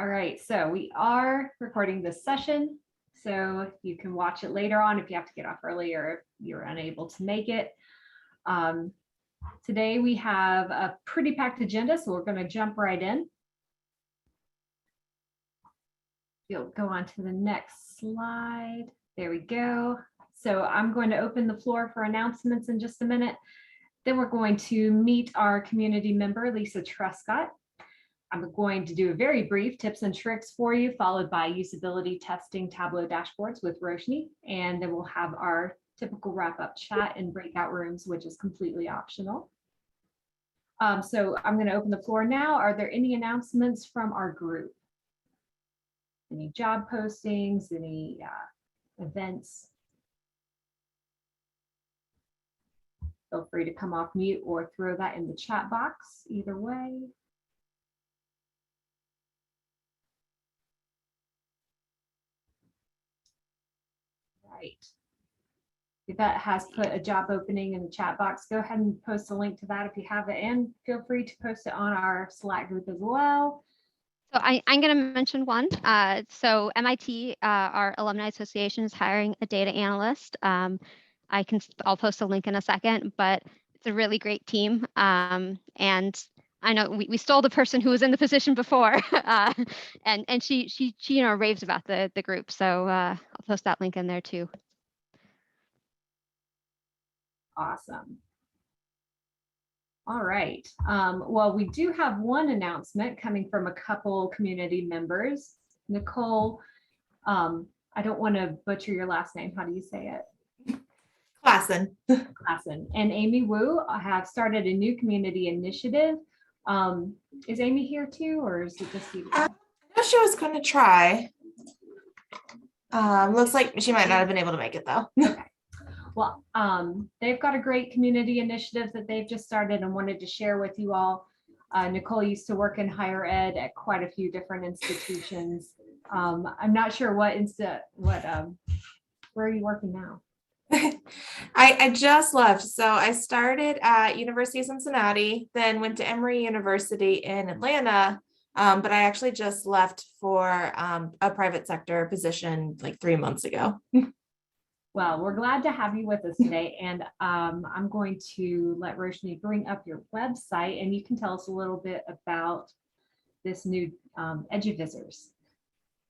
All right, so we are recording this session, so you can watch it later on if you have to get off early or if you're unable to make it. Today we have a pretty packed agenda, so we're going to jump right in. You'll go on to the next slide. There we go. So I'm going to open the floor for announcements in just a minute. Then we're going to meet our community member, Lisa Truscott. I'm going to do a very brief tips and tricks for you, followed by usability testing Tableau dashboards with Roshni. And then we'll have our typical wrap-up chat in breakout rooms, which is completely optional. So I'm going to open the floor now. Are there any announcements from our group? Any job postings, any events? Feel free to come off mute or throw that in the chat box, either way. Right. Yvette has put a job opening in the chat box. Go ahead and post a link to that if you have it, and feel free to post it on our Slack group as well. So I'm going to mention one. So MIT, our Alumni Association, is hiring a data analyst. I'll post a link in a second, but it's a really great team. And I know we stole the person who was in the position before, and she raves about the group. So I'll post that link in there too. Awesome. All right. Well, we do have one announcement coming from a couple community members. Nicole, I don't want to butcher your last name. How do you say it? Klassen. Klassen. And Amy Wu have started a new community initiative. Is Amy here too, or is it just you? I know she was going to try. Looks like she might not have been able to make it though. Okay. Well, they've got a great community initiative that they've just started and wanted to share with you all. Nicole used to work in higher ed at quite a few different institutions. I'm not sure where are you working now? I just left. So I started at University of Cincinnati, then went to Emory University in Atlanta. But I actually just left for a private sector position like 3 months ago. Well, we're glad to have you with us today, and I'm going to let Roshni bring up your website, and you can tell us a little bit about this new EduVisors.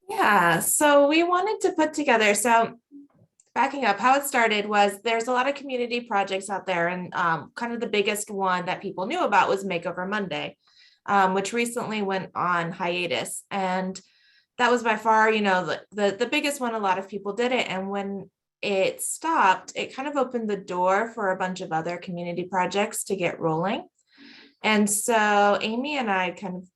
Yeah, so we wanted to put together, so backing up, how it started was there's a lot of community projects out there, and kind of the biggest one that people knew about was Makeover Monday, which recently went on hiatus, and that was by far, the biggest one. A lot of people did it, and when it stopped, it kind of opened the door for a bunch of other community projects to get rolling. And so Amy and I kind of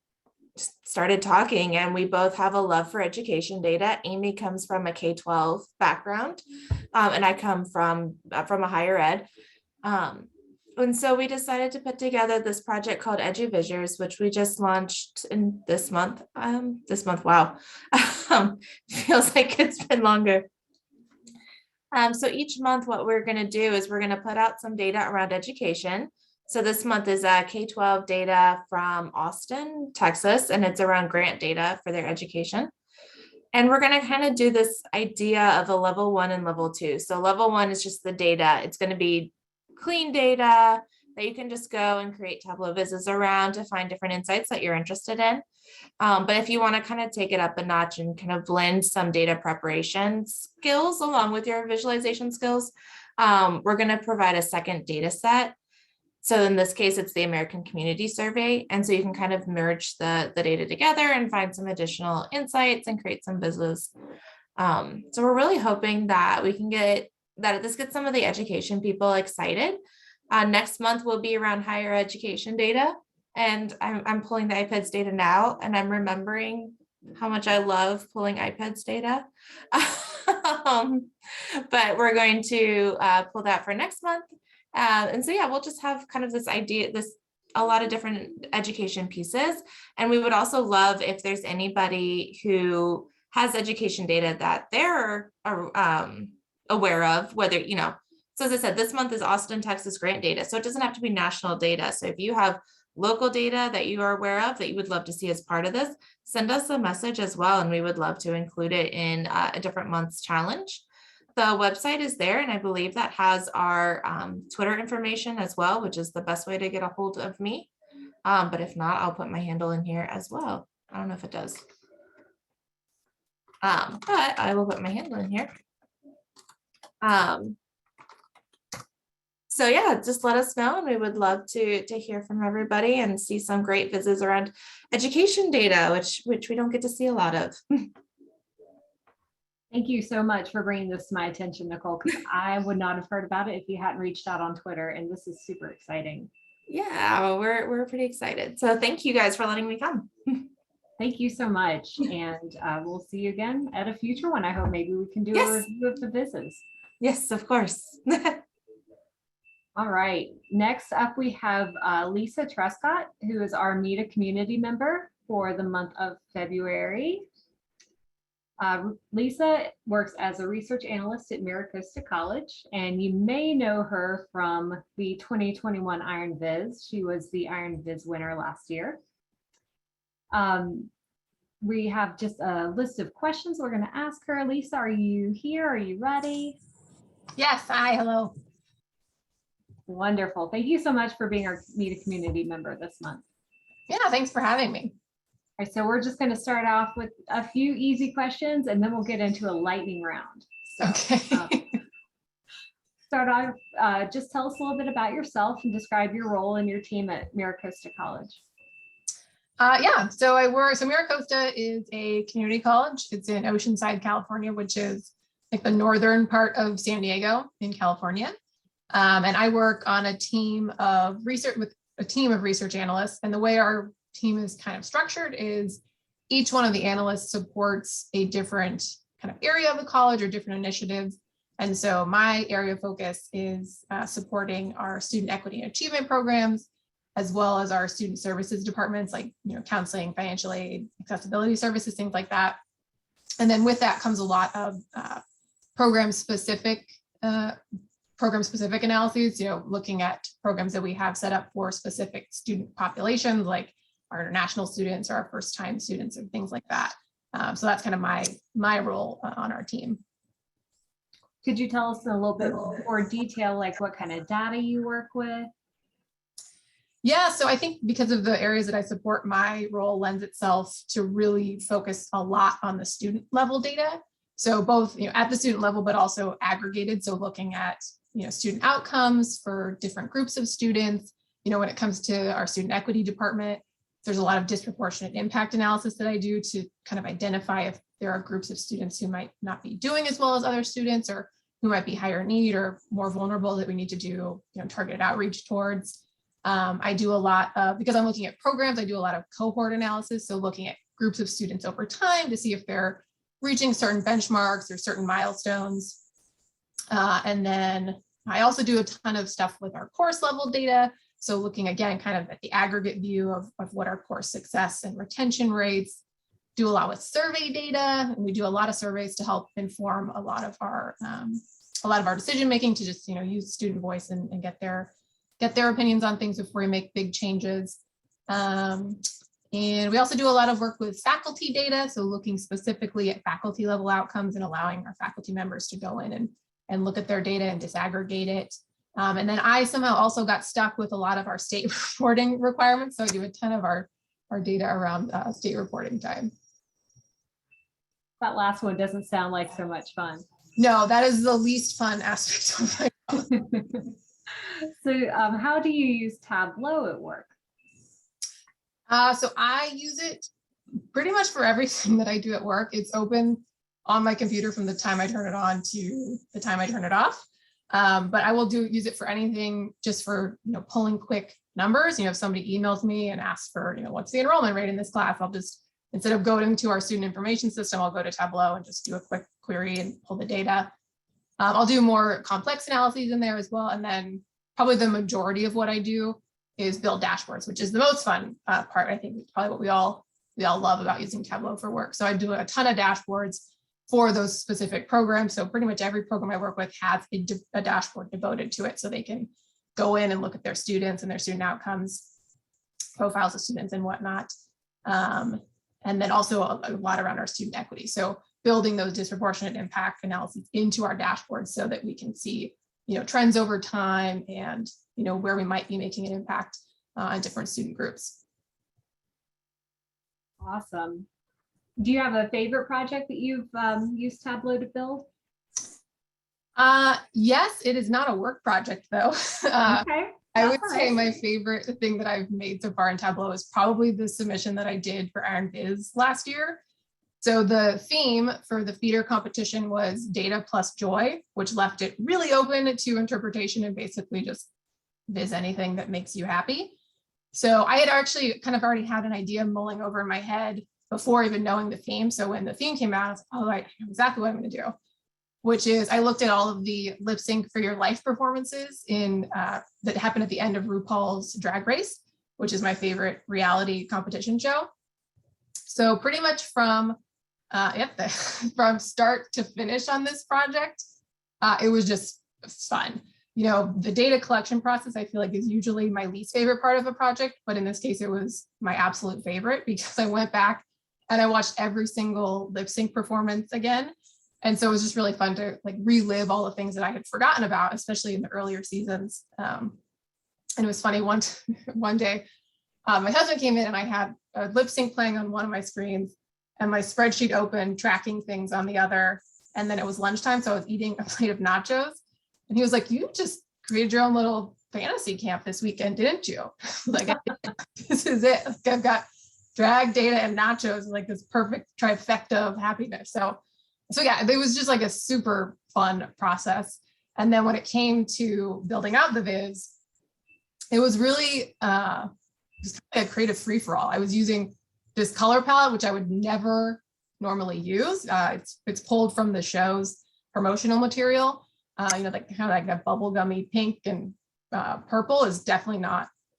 started talking, and we both have a love for education data. Amy comes from a K-12 background, and I come from a higher ed. And so we decided to put together this project called EduVisors, which we just launched in this month. Wow. Feels like it's been longer. So each month, what we're going to do is we're going to put out some data around education. So this month is K-12 data from Austin, Texas, and it's around grant data for their education. And we're going to kind of do this idea of a level 1 and level 2. So level 1 is just the data. It's going to be clean data that you can just go and create Tableau vizzes around to find different insights that you're interested in. But if you want to kind of take it up a notch and kind of blend some data preparation skills along with your visualization skills, we're going to provide a second data set. So in this case, it's the American Community Survey. And so you can kind of merge the data together and find some additional insights and create some vizzes. So we're really hoping that we can get some of the education people excited. Next month will be around higher education data. And I'm pulling the iPads data now, and I'm remembering how much I love pulling iPads data. But we're going to pull that for next month. And so, yeah, we'll just have kind of this idea, a lot of different education pieces. And we would also love if there's anybody who has education data that they're aware of, whether, so as I said, this month is Austin, Texas grant data. So it doesn't have to be national data. So if you have local data that you are aware of that you would love to see as part of this, send us a message as well, and we would love to include it in a different month's challenge. The website is there, and I believe that has our Twitter information as well, which is the best way to get a hold of me. But if not, I'll put my handle in here as well. I don't know if it does. But I will put my handle in here. So yeah, just let us know, and we would love to hear from everybody and see some great vizzes around education data, which we don't get to see a lot of. Thank you so much for bringing this to my attention, Nicole, because I would not have heard about it if you hadn't reached out on Twitter, and this is super exciting. Yeah, well, we're pretty excited. So thank you guys for letting me come. Thank you so much, and we'll see you again at a future one. I hope maybe we can do a review of the vizzes. Yes, of course. All right, next up we have Lisa Truscott, who is our Meet a Community member for the month of February. Lisa works as a research analyst at MiraCosta College, and you may know her from the 2021 Iron Viz. She was the Iron Viz winner last year. We have just a list of questions we're going to ask her. Lisa, are you here? Are you ready? Yes, hi, hello. Wonderful. Thank you so much for being our Meet a Community member this month. Yeah, thanks for having me. All right, so we're just going to start off with a few easy questions, and then we'll get into a lightning round. So, Okay. start off, just tell us a little bit about yourself and describe your role and your team at MiraCosta College. Yeah, so MiraCosta is a community college. It's in Oceanside, California, which is like the northern part of San Diego in California. And I work on a team of research analysts. And the way our team is kind of structured is each one of the analysts supports a different kind of area of the college or different initiatives. And so my area of focus is supporting our student equity and achievement programs, as well as our student services departments, like counseling, financial aid, accessibility services, things like that. And then with that comes a lot of program-specific analyses, looking at programs that we have set up for specific student populations, like our international students or our first-time students and things like that. So that's kind of my role on our team. Could you tell us in a little bit more detail, like what kind of data you work with? Yeah, so I think because of the areas that I support, my role lends itself to really focus a lot on the student level data. So both at the student level, but also aggregated. So looking at student outcomes for different groups of students. When it comes to our student equity department, there's a lot of disproportionate impact analysis that I do to kind of identify if there are groups of students who might not be doing as well as other students, or who might be higher need or more vulnerable that we need to do targeted outreach towards. I do a lot of, because I'm looking at programs, I do a lot of cohort analysis. So looking at groups of students over time to see if they're reaching certain benchmarks or certain milestones. And then I also do a ton of stuff with our course level data. So looking again, kind of at the aggregate view of what our course success and retention rates, do a lot with survey data. And we do a lot of surveys to help inform a lot of our decision-making, to just, use student voice and get their opinions on things before we make big changes. And we also do a lot of work with faculty data. So looking specifically at faculty level outcomes and allowing our faculty members to go in and look at their data and disaggregate it. And then I somehow also got stuck with a lot of our state reporting requirements. So I do a ton of our data around state reporting time. That last one doesn't sound like so much fun. No, that is the least fun aspect of my job. So how do you use Tableau at work? So I use it pretty much for everything that I do at work. It's open on my computer from the time I turn it on to the time I turn it off. But I will use it for anything, just for pulling quick numbers. If somebody emails me and asks for what's the enrollment rate in this class, I'll just, instead of going to our student information system, I'll go to Tableau and just do a quick query and pull the data. I'll do more complex analyses in there as well. And then probably the majority of what I do is build dashboards, which is the most fun part. I think it's probably what we all love about using Tableau for work. So I do a ton of dashboards for those specific programs. So pretty much every program I work with has a dashboard devoted to it, so they can go in and look at their students and their student outcomes. profiles of students and whatnot. And then also a lot around our student equity. So building those disproportionate impact analyses into our dashboards so that we can see, trends over time and, where we might be making an impact on different student groups. Awesome. Do you have a favorite project that you've used Tableau to build? Yes, it is not a work project though. Okay. I would say my favorite thing that I've made so far in Tableau is probably the submission that I did for Iron Biz last year. So the theme for the feeder competition was data plus joy, which left it really open to interpretation and basically just viz anything that makes you happy. So I had actually kind of already had an idea mulling over in my head before even knowing the theme. So when the theme came out, I was like, oh, I know exactly what I'm going to do, which is I looked at all of the lip sync for your life performances that happened at the end of RuPaul's Drag Race, which is my favorite reality competition show. So pretty much from start to finish on this project, it was just fun. The data collection process, I feel like, is usually my least favorite part of a project, but in this case, it was my absolute favorite because I went back and I watched every single lip sync performance again. And so it was just really fun to relive all the things that I had forgotten about, especially in the earlier seasons. And it was funny, one day, my husband came in and I had a lip sync playing on one of my screens and my spreadsheet open, tracking things on the other. And then it was lunchtime, so I was eating a plate of nachos. And he was like, you just created your own little fantasy camp this weekend, didn't you? This is it. I've got drag, data, and nachos, this perfect trifecta of happiness. So yeah, it was just a super fun process. And then when it came to building out the viz, it was really just a creative free-for-all. I was using this color palette, which I would never normally use. It's pulled from the show's promotional material. Kind of like that bubblegummy pink and purple is definitely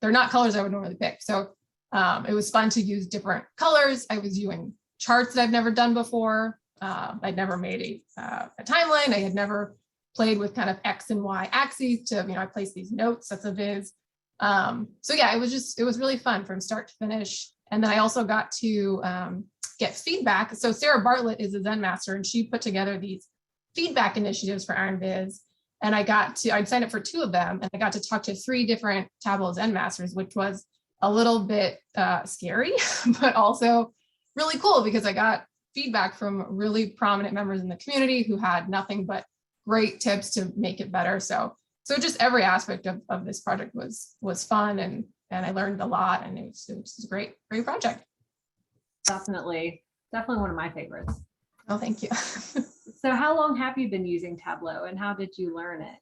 they're not colors I would normally pick. So it was fun to use different colors. I was using charts that I've never done before. I'd never made a timeline. I had never played with kind of X and Y axes to, I placed these notes, that's a viz. So yeah, it was really fun from start to finish. And then I also got to get feedback. So Sarah Bartlett is a Zen master and she put together these feedback initiatives for Iron Biz. And I'd signed up for 2 of them and I got to talk to 3 different Tableau Zen masters, which was a little bit scary, but also really cool because I got feedback from really prominent members in the community who had nothing but great tips to make it better. So just every aspect of this project was fun and I learned a lot and it was a great project. Definitely one of my favorites. Oh, thank you. So how long have you been using Tableau and how did you learn it?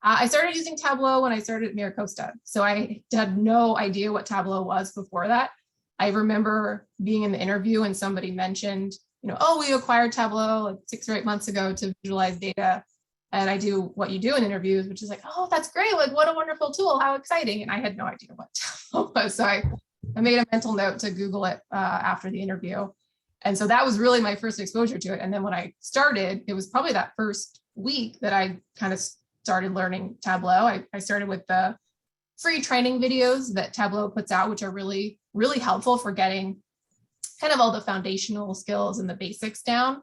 I started using Tableau when I started at Miracosta. So I had no idea what Tableau was before that. I remember being in the interview and somebody mentioned, oh, we acquired Tableau 6 or 8 months ago to visualize data. And I do what you do in interviews, which is oh, that's great. What a wonderful tool. How exciting. And I had no idea what Tableau was. So I made a mental note to Google it after the interview. And so that was really my first exposure to it. And then when I started, it was probably that first week that I kind of started learning Tableau. I started with the free training videos that Tableau puts out, which are really, really helpful for getting kind of all the foundational skills and the basics down.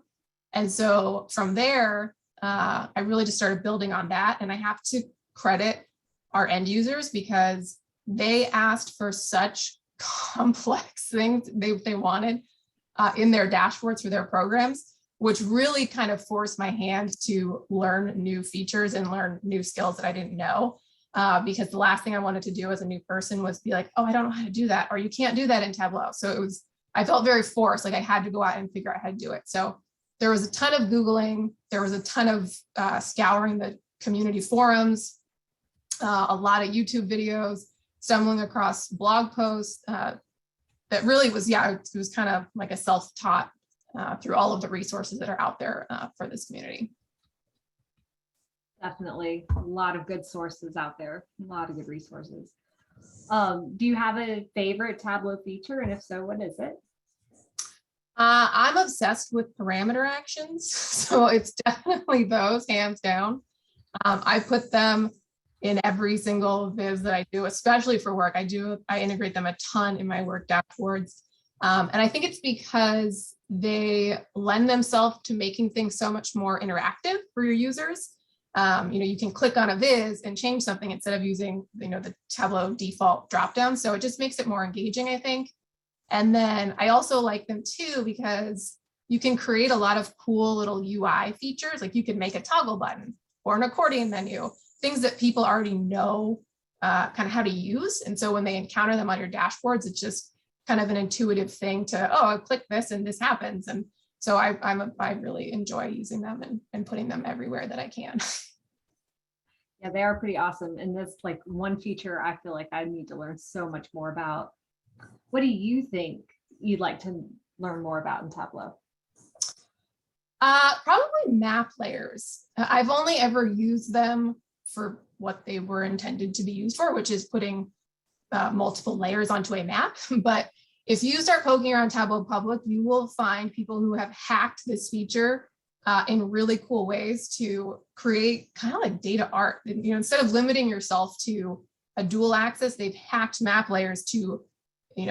And so from there, I really just started building on that. And I have to credit our end users because they asked for such complex things they wanted in their dashboards for their programs, which really kind of forced my hand to learn new features and learn new skills that I didn't know. Because the last thing I wanted to do as a new person was be like, oh, I don't know how to do that, or you can't do that in Tableau. So I felt very forced, I had to go out and figure out how to do it. So there was a ton of Googling, there was a ton of scouring the community forums, a lot of YouTube videos, stumbling across blog posts. That really was, it was kind of like a self-taught through all of the resources that are out there for this community. Definitely a lot of good sources out there, a lot of good resources. Do you have a favorite Tableau feature? And if so, what is it? I'm obsessed with parameter actions. So it's definitely those, hands down. I put them, in every single viz that I do, especially for work. I integrate them a ton in my work dashboards. And I think it's because they lend themselves to making things so much more interactive for your users. You can click on a viz and change something instead of using, the Tableau default dropdown. So it just makes it more engaging, I think. And then I also like them too, because you can create a lot of cool little UI features. Like you can make a toggle button or an accordion menu, things that people already know kind of how to use. And so when they encounter them on your dashboards, it's just kind of an intuitive thing to, oh, I click this and this happens. And so I really enjoy using them and putting them everywhere that I can. Yeah, they are pretty awesome. And that's like one feature I feel like I need to learn so much more about. What do you think you'd like to learn more about in Tableau? Probably map layers. I've only ever used them for what they were intended to be used for, which is putting multiple layers onto a map. But if you start poking around Tableau Public, you will find people who have hacked this feature in really cool ways to create kind of like data art. Instead of limiting yourself to a dual axis, they've hacked map layers to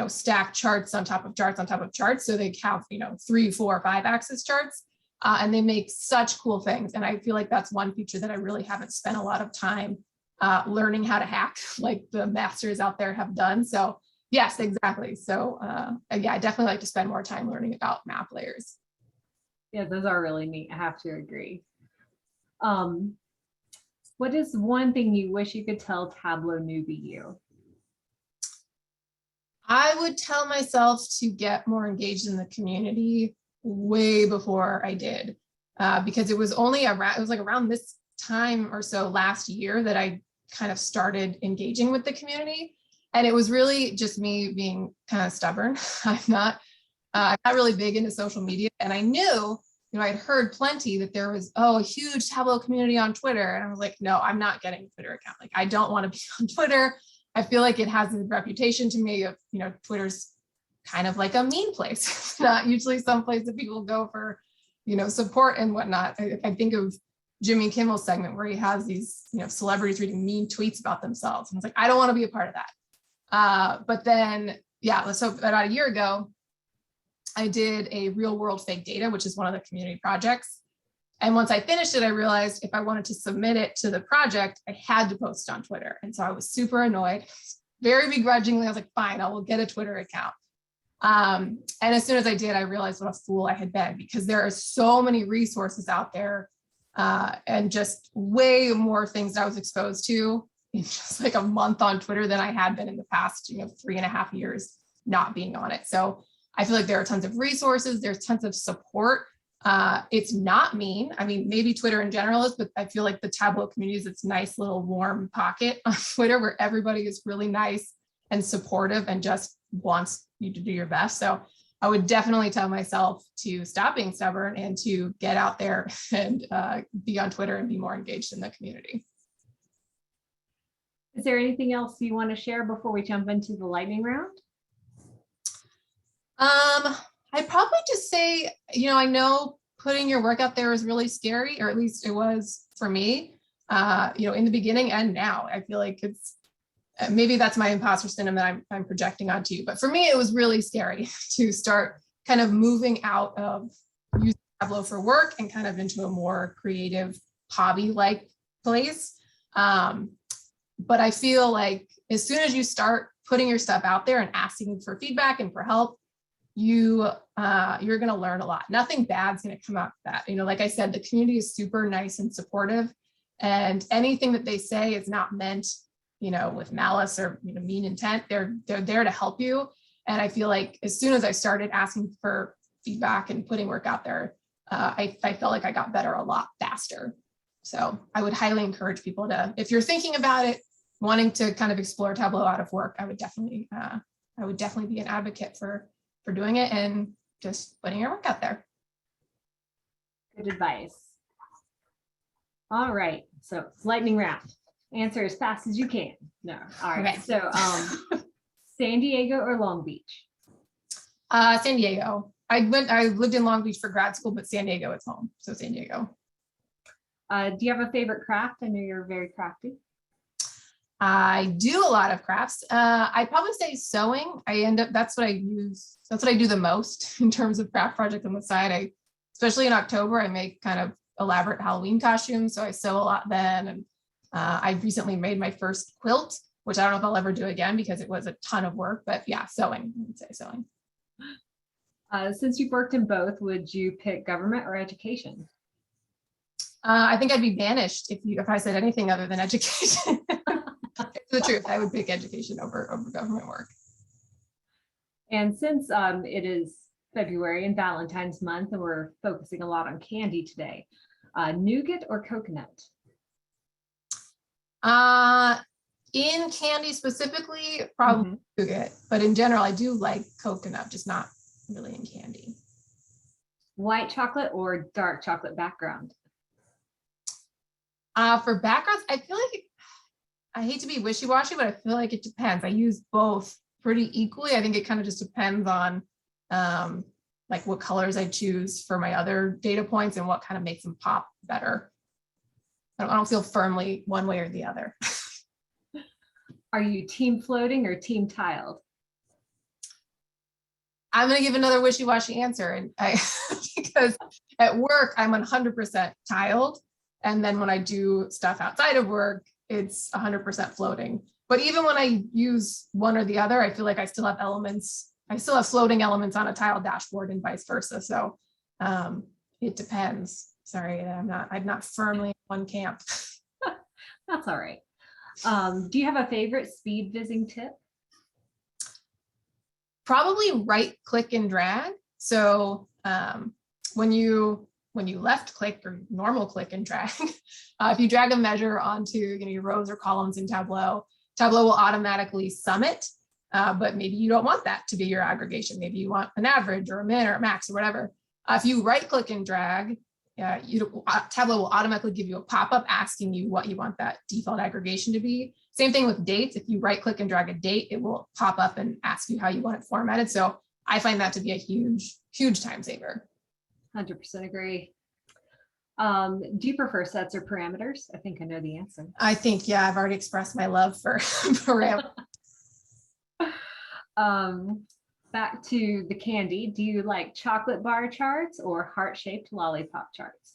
stack charts on top of charts on top of charts. So they have 3, 4, 5 axis charts. And they make such cool things. And I feel like that's one feature that I really haven't spent a lot of time learning how to hack, like the masters out there have done. So yes, exactly. So yeah, I definitely like to spend more time learning about map layers. Yeah, those are really neat. I have to agree. What is one thing you wish you could tell Tableau newbie you? I would tell myself to get more engaged in the community way before I did, because it was around this time or so last year that I kind of started engaging with the community. And it was really just me being kind of stubborn. I'm not really big into social media. And I knew, I'd heard plenty that there was, a huge Tableau community on Twitter. And I was like, no, I'm not getting a Twitter account. Like, I don't want to be on Twitter. I feel like it has a reputation to me of, Twitter's kind of like a mean place. It's not usually some place that people go for, support and whatnot. I think of Jimmy Kimmel's segment where he has these, celebrities reading mean tweets about themselves. And it's like, I don't want to be a part of that. But then, yeah, so about a year ago, I did a real world fake data, which is one of the community projects. And once I finished it, I realized if I wanted to submit it to the project, I had to post on Twitter. And so I was super annoyed, very begrudgingly. I was like, fine, I will get a Twitter account. And as soon as I did, I realized what a fool I had been, because there are so many resources out there and just way more things that I was exposed to in just like a month on Twitter than I had been in the past, 3.5 years not being on it. So I feel like there are tons of resources, there's tons of support. It's not mean. I mean, maybe Twitter in general is, but I feel like the Tableau community is this nice little warm pocket on Twitter where everybody is really nice and supportive and just wants you to do your best. So I would definitely tell myself to stop being stubborn and to get out there and be on Twitter and be more engaged in the community. Is there anything else you want to share before we jump into the lightning round? I'd probably just say, I know putting your work out there is really scary, or at least it was for me, in the beginning and now. I feel like it's, maybe that's my imposter syndrome that I'm projecting onto you. But for me, it was really scary to start kind of moving out of using Tableau for work and kind of into a more creative hobby-like place. But I feel like as soon as you start putting your stuff out there and asking for feedback and for help, you're going to learn a lot. Nothing bad's going to come out of that. Like I said, the community is super nice and supportive, and anything that they say is not meant, with malice or mean intent. They're there to help you. And I feel like as soon as I started asking for feedback and putting work out there, I felt like I got better a lot faster. So I would highly encourage people to, if you're thinking about it, wanting to kind of explore Tableau out of work, I would definitely be an advocate for doing it and just putting your work out there. Good advice. All right, so it's lightning round. Answer as fast as you can. No, all right. Okay. So San Diego or Long Beach? San Diego. I lived in Long Beach for grad school, but San Diego is home. So San Diego. Do you have a favorite craft? I know you're very crafty. I do a lot of crafts. I'd probably say sewing. That's what I use. That's what I do the most in terms of craft project on the side. Especially in October, I make kind of elaborate Halloween costumes. So I sew a lot then. And I recently made my first quilt, which I don't know if I'll ever do again because it was a ton of work, but yeah, sewing, I would say sewing. Since you've worked in both, would you pick government or education? I think I'd be banished if I said anything other than education. It's the truth. I would pick education over government work. And since it is February and Valentine's month, and we're focusing a lot on candy today, nougat or coconut? In candy specifically, probably nougat, but in general, I do like coconut, just not really in candy. White chocolate or dark chocolate background? For backgrounds, I feel like I hate to be wishy-washy, but I feel like it depends. I use both pretty equally. I think it kind of just depends on like what colors I choose for my other data points and what kind of makes them pop better. I don't feel firmly one way or the other. Are you team floating or team tiled? I'm going to give another wishy-washy answer, and because at work I'm 100% tiled, and then when I do stuff outside of work, it's 100% floating. But even when I use one or the other, I feel like I still have elements. I still have floating elements on a tiled dashboard and vice versa. So it depends. Sorry, I'm not firmly in one camp. That's all right. Do you have a favorite speed Vizing tip? Probably right click and drag. So when you left click or normal click and drag, if you drag a measure onto your rows or columns in Tableau, Tableau will automatically sum it, but maybe you don't want that to be your aggregation. Maybe you want an average or a min or a max or whatever. If you right click and drag, Tableau will automatically give you a pop-up asking you what you want that default aggregation to be. Same thing with dates. If you right click and drag a date, it will pop up and ask you how you want it formatted. So I find that to be a huge, huge time saver. 100% agree. Do you prefer sets or parameters? I think I know the answer. I think, yeah, I've already expressed my love for parameters. Back to the candy. Do you like chocolate bar charts or heart-shaped lollipop charts?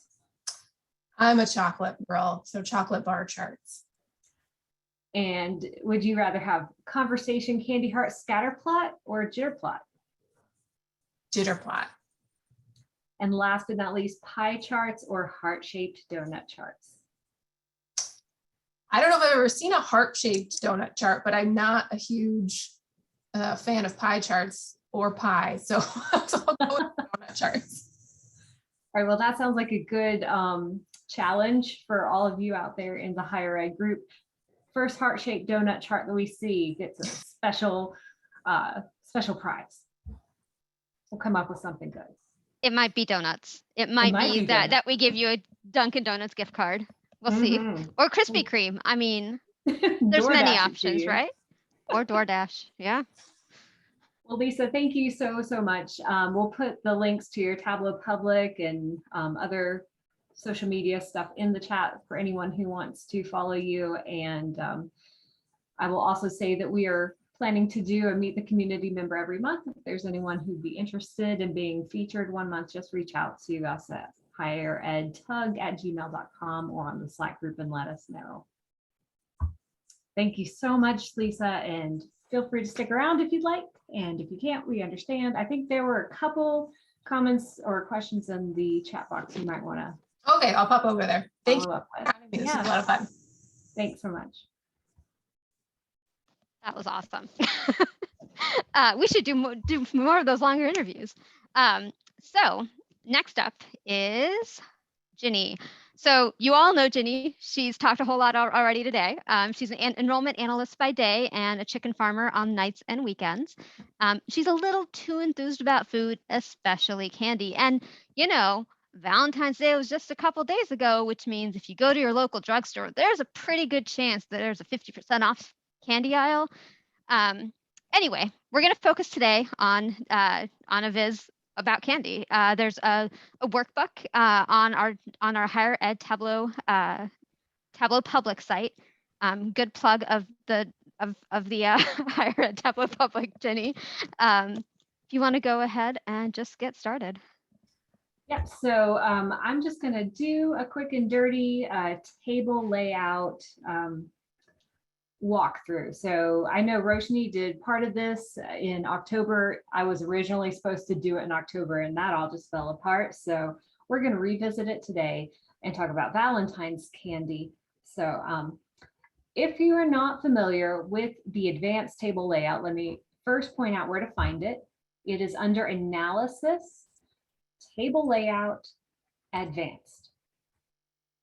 I'm a chocolate girl, so chocolate bar charts. And would you rather have conversation candy heart scatter plot or jitter plot? Jitter plot. And last but not least, pie charts or heart-shaped donut charts? I don't know if I've ever seen a heart-shaped donut chart, but I'm not a huge fan of pie charts or pie. So I'll go with donut charts. All right, well, that sounds like a good challenge for all of you out there in the higher ed group. First heart-shaped donut chart that we see gets a special prize. We'll come up with something good. It might be donuts. It might be that we give you a Dunkin' Donuts gift card. We'll see. Or Krispy Kreme. I mean, there's many options, right? Or DoorDash. Yeah. Well, Lisa, thank you so much. We'll put the links to your Tableau Public and other social media stuff in the chat for anyone who wants to follow you. And I will also say that we are planning to do a Meet the Community member every month. If there's anyone who'd be interested in being featured one month, just reach out to us at higheredtug@gmail.com or on the Slack group and let us know. Thank you so much, Lisa, and feel free to stick around if you'd like. And if you can't, we understand. I think there were a couple comments or questions in the chat box you might want to. Okay, I'll pop over there. Thank you. This was a lot of fun. Thanks so much. That was awesome. We should do more of those longer interviews. So next up is Ginny. So you all know Ginny. She's talked a whole lot already today. She's an enrollment analyst by day and a chicken farmer on nights and weekends. She's a little too enthused about food, especially candy. And, Valentine's Day was just a couple days ago, which means if you go to your local drugstore, there's a pretty good chance that there's a 50% off candy aisle. Anyway, we're going to focus today on a viz about candy. There's a workbook on our higher ed Tableau Public site Good plug of the Higher Ed Tableau Public, Ginny. If you want to go ahead and just get started. Yep, so I'm just gonna do a quick and dirty table layout walkthrough. So I know Roshni did part of this in October. I was originally supposed to do it in October and that all just fell apart. So we're gonna revisit it today and talk about Valentine's candy. So if you are not familiar with the advanced table layout, let me first point out where to find it. It is under Analysis, Table Layout, Advanced.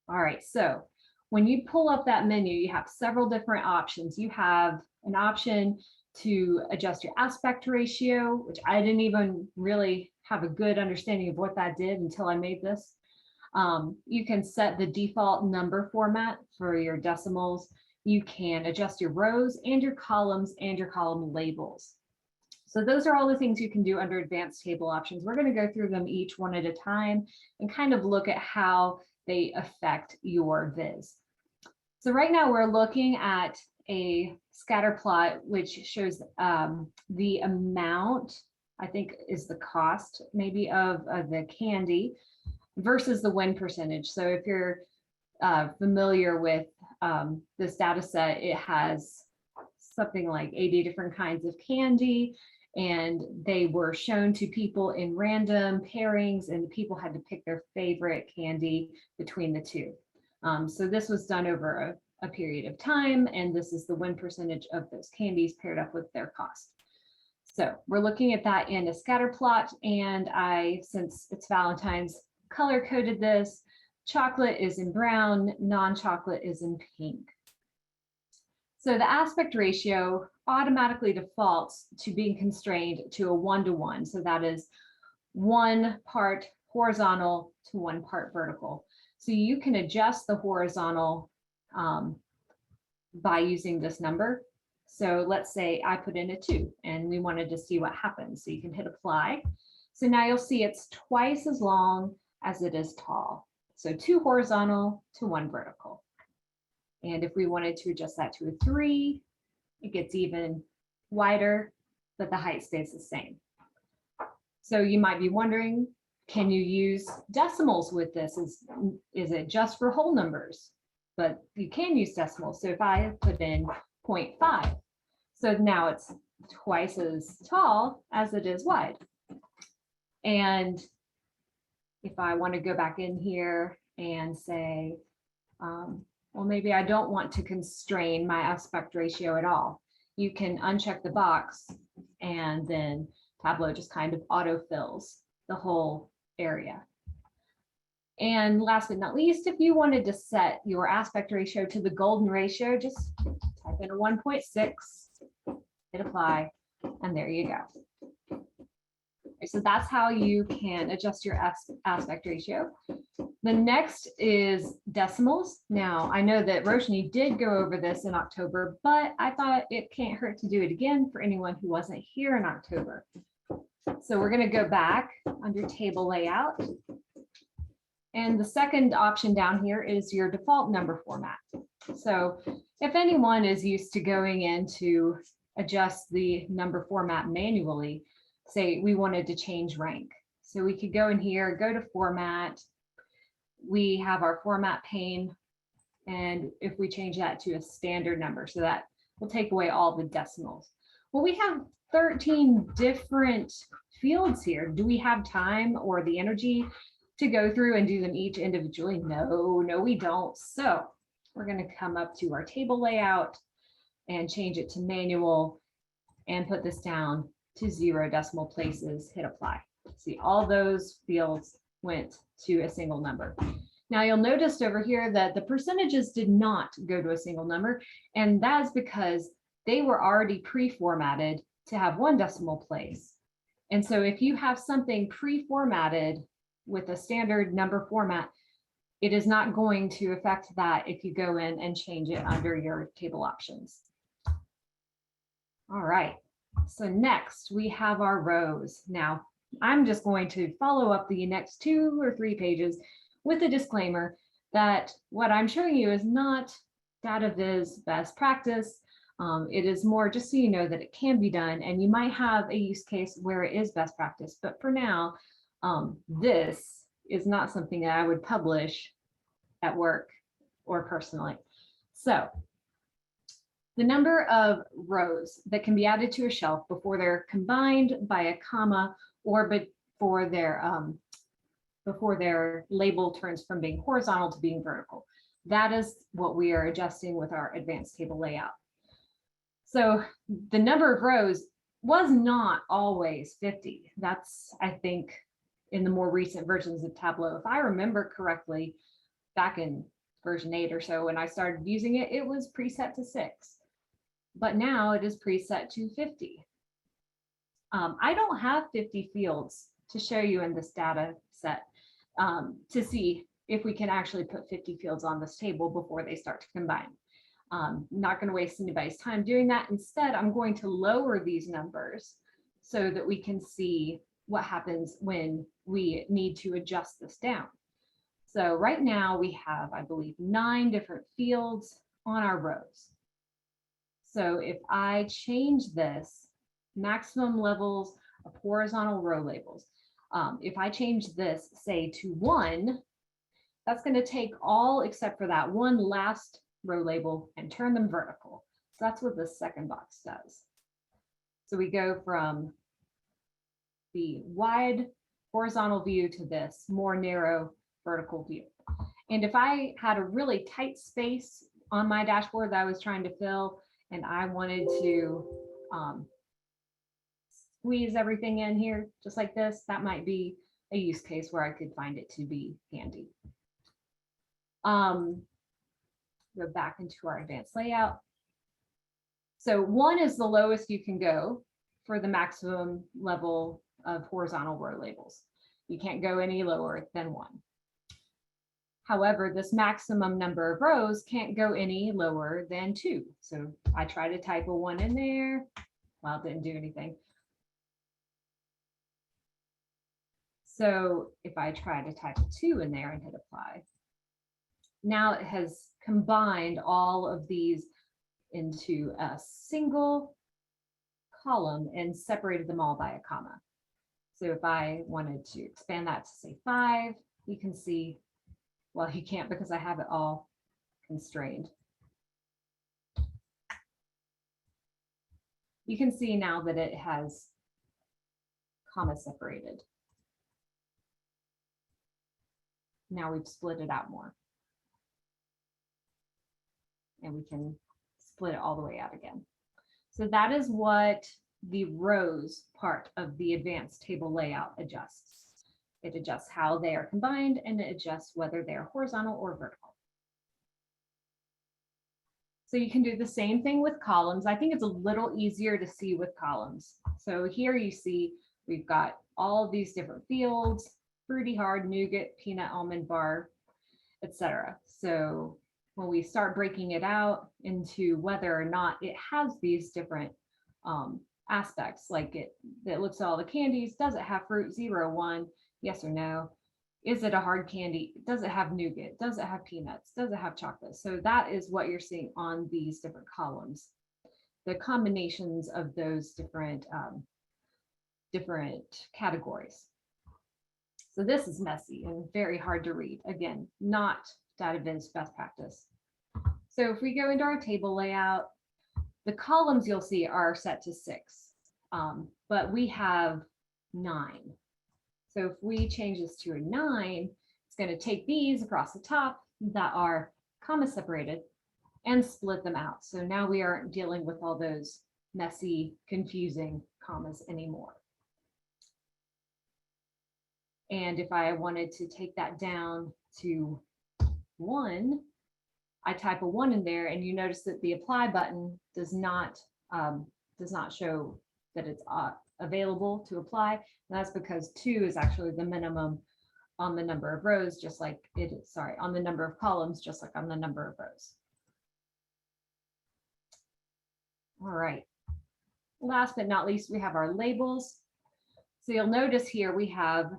All right, so when you pull up that menu, you have several different options. You have an option to adjust your aspect ratio, which I didn't even really have a good understanding of what that did until I made this. You can set the default number format for your decimals. You can adjust your rows and your columns and your column labels. So those are all the things you can do under advanced table options. We're going to go through them each one at a time and kind of look at how they affect your viz. So right now we're looking at a scatter plot, which shows the amount, I think is the cost maybe of the candy versus the win percentage. So if you're familiar with this data set, it has something like 80 different kinds of candy, and they were shown to people in random pairings, and the people had to pick their favorite candy between the two. So this was done over a period of time, and this is the win percentage of those candies paired up with their cost. So we're looking at that in a scatter plot, and since it's Valentine's, color coded this. Chocolate is in brown, non-chocolate is in pink. So the aspect ratio automatically defaults to being constrained to a 1-to-1. So that is 1 part horizontal to 1 part vertical. So you can adjust the horizontal by using this number. So let's say I put in a 2 and we wanted to see what happens. So you can hit apply. So now you'll see it's twice as long as it is tall. So 2 horizontal to 1 vertical. And if we wanted to adjust that to a 3, it gets even wider, but the height stays the same. So you might be wondering, can you use decimals with this? Is it just for whole numbers? But you can use decimals. So if I put in 0.5, so now it's twice as tall as it is wide. And if I want to go back in here and say, well, maybe I don't want to constrain my aspect ratio at all. You can uncheck the box and then Tableau just kind of autofills the whole area. And last but not least, if you wanted to set your aspect ratio to the golden ratio, just type in a 1.6, hit apply, and there you go. So that's how you can adjust your aspect ratio. The next is decimals. Now, I know that Roshni did go over this in October, but I thought it can't hurt to do it again for anyone who wasn't here in October. So we're going to go back under table layout. And the second option down here is your default number format. So if anyone is used to going in to adjust the number format manually, say we wanted to change rank. So we could go in here, go to format. We have our format pane. And if we change that to a standard number, so that will take away all the decimals. Well, we have 13 different fields here. Do we have time or the energy to go through and do them each individually? No, we don't. So we're going to come up to our table layout and change it to manual and put this down to 0 decimal places, hit apply. See, all those fields went to a single number. Now you'll notice over here that the percentages did not go to a single number, and that's because they were already pre-formatted to have 1 decimal place. And so if you have something pre-formatted with a standard number format, it is not going to affect that if you go in and change it under your table options. All right, so next we have our rows. Now, I'm just going to follow up the next 2 or 3 pages with a disclaimer that what I'm showing you is not data viz best practice. It is more just so you know that it can be done, and you might have a use case where it is best practice, but for now, this is not something that I would publish at work or personally. So the number of rows that can be added to a shelf before they're combined by a comma or before their label turns from being horizontal to being vertical. That is what we are adjusting with our advanced table layout. So the number of rows was not always 50. That's, I think, in the more recent versions of Tableau. If I remember correctly, back in version 8 or so, when I started using it, it was preset to 6. But now it is preset to 50. I don't have 50 fields to show you in this data set to see if we can actually put 50 fields on this table before they start to combine. Not going to waste anybody's time doing that. Instead, I'm going to lower these numbers so that we can see what happens when we need to adjust this down. So right now we have, I believe, 9 different fields on our rows. So if I change this maximum levels of horizontal row labels, if I change this, say, to 1, that's going to take all except for that one last row label and turn them vertical. So that's what the second box does. So we go from the wide horizontal view to this more narrow vertical view. And if I had a really tight space on my dashboard that I was trying to fill, and I wanted to squeeze everything in here just like this, that might be a use case where I could find it to be handy. Go back into our advanced layout. So 1 is the lowest you can go for the maximum level of horizontal row labels. You can't go any lower than 1. However, this maximum number of rows can't go any lower than 2. So I try to type a 1 in there. Well, it didn't do anything. So if I try to type a 2 in there and hit apply, now it has combined all of these into a single column and separated them all by a comma. So if I wanted to expand that to say 5, you can see, well, you can't because I have it all constrained. You can see now that it has comma separated. Now we've split it out more. And we can split it all the way out again. So that is what the rows part of the advanced table layout adjusts. It adjusts how they are combined, and it adjusts whether they're horizontal or vertical. So you can do the same thing with columns. I think it's a little easier to see with columns. So here you see we've got all of these different fields: fruity, hard, nougat, peanut, almond, bar, etc. So when we start breaking it out into whether or not it has these different aspects, like it looks at all the candies, does it have fruit, 0, 1, yes or no? Is it a hard candy? Does it have nougat? Does it have peanuts? Does it have chocolate? So that is what you're seeing on these different columns. The combinations of those different categories. So this is messy and very hard to read. Again, not data viz best practice. So if we go into our table layout, the columns you'll see are set to 6, but we have 9. So if we change this to a 9, it's going to take these across the top that are comma separated and split them out. So now we aren't dealing with all those messy, confusing commas anymore. And if I wanted to take that down to 1, I type a 1 in there, and you notice that the apply button does not show that it's available to apply. And that's because 2 is actually the minimum on the number of rows, just like it is, on the number of columns, just like on the number of rows. All right. Last but not least, we have our labels. So you'll notice here we have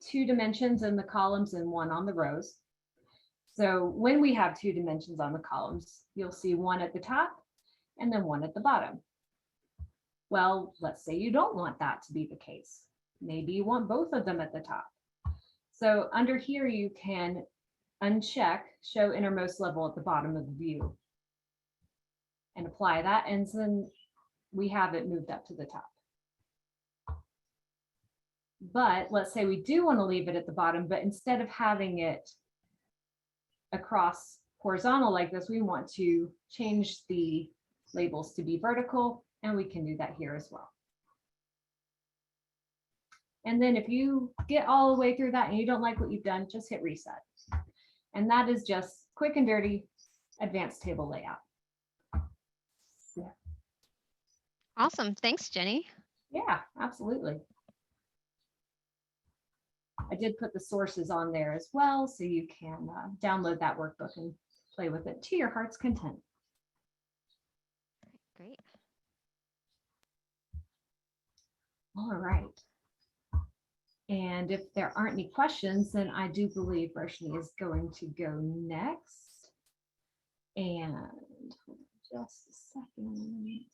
2 dimensions in the columns and 1 on the rows. So when we have two dimensions on the columns, you'll see one at the top and then one at the bottom. Well, let's say you don't want that to be the case. Maybe you want both of them at the top. So under here, you can uncheck show innermost level at the bottom of the view and apply that. And then we have it moved up to the top. But let's say we do want to leave it at the bottom, but instead of having it across horizontal like this, we want to change the labels to be vertical, and we can do that here as well. And then if you get all the way through that and you don't like what you've done, just hit reset. And that is just quick and dirty advanced table layout. Yeah. Awesome. Thanks, Ginny. Yeah, absolutely. I did put the sources on there as well, so you can download that workbook and play with it to your heart's content. Great. All right. And if there aren't any questions, then I do believe Roshni is going to go next. And hold on just a second.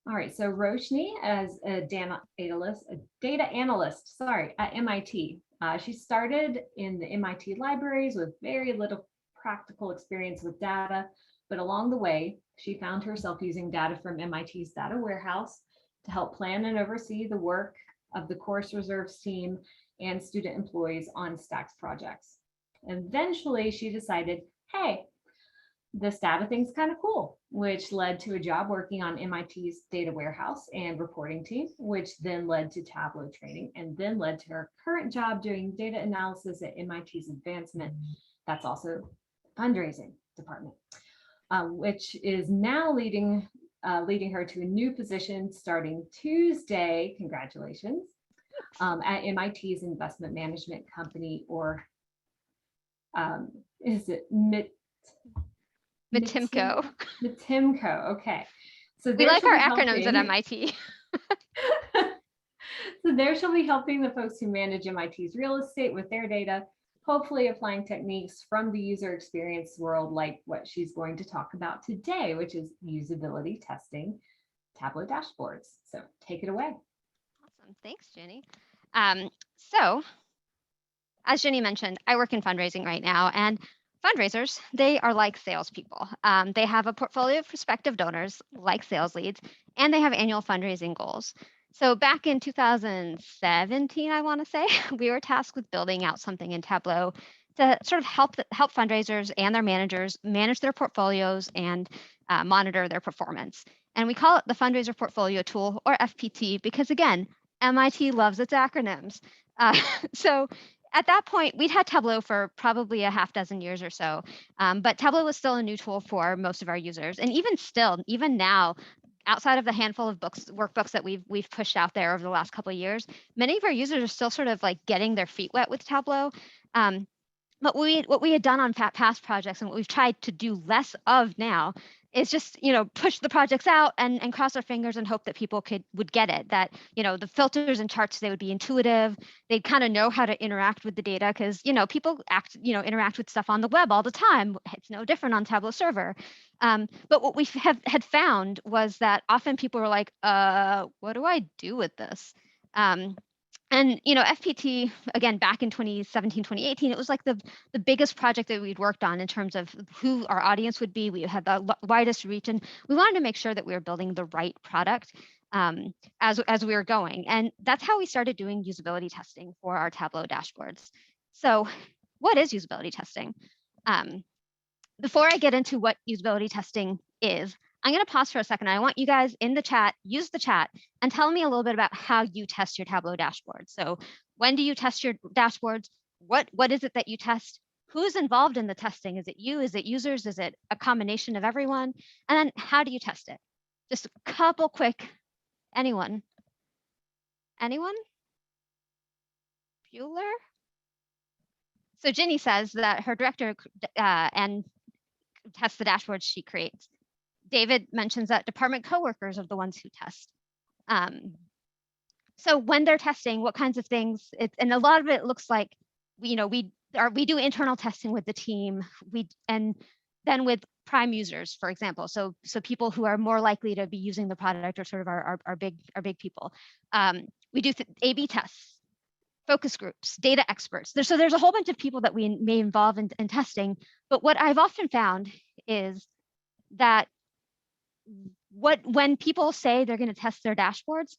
All right, so Roshni, as a data analyst, at MIT. She started in the MIT libraries with very little practical experience with data, but along the way, she found herself using data from MIT's data warehouse to help plan and oversee the work of the course reserves team and student employees on Stacks projects. Eventually, she decided, hey, this data thing's kind of cool, which led to a job working on MIT's data warehouse and reporting team, which then led to Tableau training, and then led to her current job doing data analysis at MIT's advancement. That's also fundraising department, which is now leading her to a new position starting Tuesday. Congratulations. At MIT's investment management company, or is it Matimco. Matimco, okay. So We like our acronyms at MIT. So there she'll be helping the folks who manage MIT's real estate with their data, hopefully applying techniques from the user experience world like what she's going to talk about today, which is usability testing, Tableau dashboards. So take it away. Awesome. Thanks, Ginny. So as Ginny mentioned, I work in fundraising right now, and fundraisers, they are like salespeople. They have a portfolio of prospective donors, like sales leads, and they have annual fundraising goals. So back in 2017, I want to say, we were tasked with building out something in Tableau to sort of help fundraisers and their managers manage their portfolios and monitor their performance. And we call it the Fundraiser Portfolio Tool, or FPT, because again, MIT loves its acronyms. So at that point, we'd had Tableau for probably a half dozen years or so, but Tableau was still a new tool for most of our users. And even now, outside of the handful of workbooks that we've pushed out there over the last couple of years, many of our users are still sort of like getting their feet wet with Tableau. But what we had done on past projects and what we've tried to do less of now is just, push the projects out and cross our fingers and hope that people would get it, that, the filters and charts, they would be intuitive. They'd kind of know how to interact with the data because, people interact with stuff on the web all the time. It's no different on Tableau server. But what we had found was that often people were like, what do I do with this? And, FPT, again, back in 2017, 2018, it was like the biggest project that we'd worked on in terms of who our audience would be. We had the widest reach, and we wanted to make sure that we were building the right product as we were going. And that's how we started doing usability testing for our Tableau dashboards. So what is usability testing? Before I get into what usability testing is, I'm going to pause for a second. I want you guys in the chat, use the chat, and tell me a little bit about how you test your Tableau dashboard. So when do you test your dashboards? What is it that you test? Who's involved in the testing? Is it you? Is it users? Is it a combination of everyone? And then how do you test it? Just a couple quick, anyone? Anyone? Bueller? So Ginny says that her director and tests the dashboards she creates. David mentions that department coworkers are the ones who test. So when they're testing, what kinds of things, and a lot of it looks like, we do internal testing with the team, and then with prime users, for example. So people who are more likely to be using the product, or sort of our big people. We do A/B tests, focus groups, data experts. There's a whole bunch of people that we may involve in testing. But what I've often found is that when people say they're going to test their dashboards,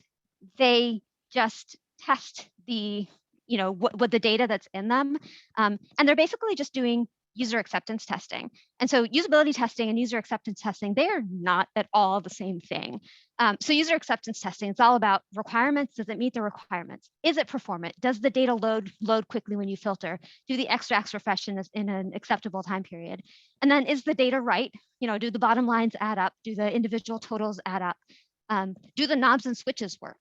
they just test what the data that's in them, and they're basically just doing user acceptance testing. And so usability testing and user acceptance testing, they are not at all the same thing. So user acceptance testing, it's all about requirements. Does it meet the requirements? Is it performant? Does the data load quickly when you filter? Do the extracts refresh in an acceptable time period? And then is the data right? Do the bottom lines add up? Do the individual totals add up? Do the knobs and switches work?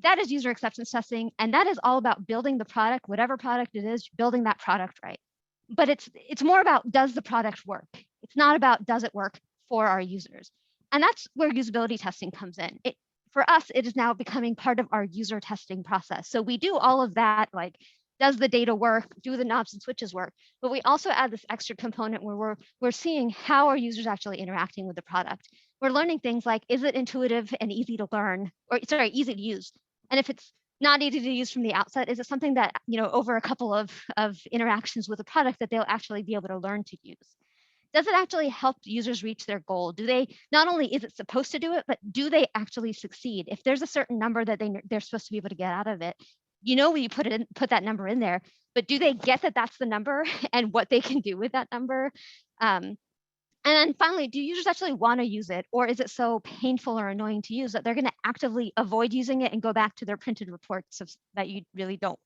That is user acceptance testing, and that is all about building the product, whatever product it is, building that product right. But it's more about, does the product work? It's not about, does it work for our users? And that's where usability testing comes in. For us, it is now becoming part of our user testing process. So we do all of that, like, does the data work? Do the knobs and switches work? But we also add this extra component where we're seeing how are users actually interacting with the product. We're learning things like, is it intuitive and easy to learn, or sorry, easy to use? And if it's not easy to use from the outset, is it something that, over a couple of interactions with the product, that they'll actually be able to learn to use? Does it actually help users reach their goal? Do they, not only is it supposed to do it, but do they actually succeed? If there's a certain number that they're supposed to be able to get out of it, when you put that number in there, but do they get that that's the number and what they can do with that number? And then finally, do users actually want to use it, or is it so painful or annoying to use that they're going to actively avoid using it and go back to their printed reports that you really don't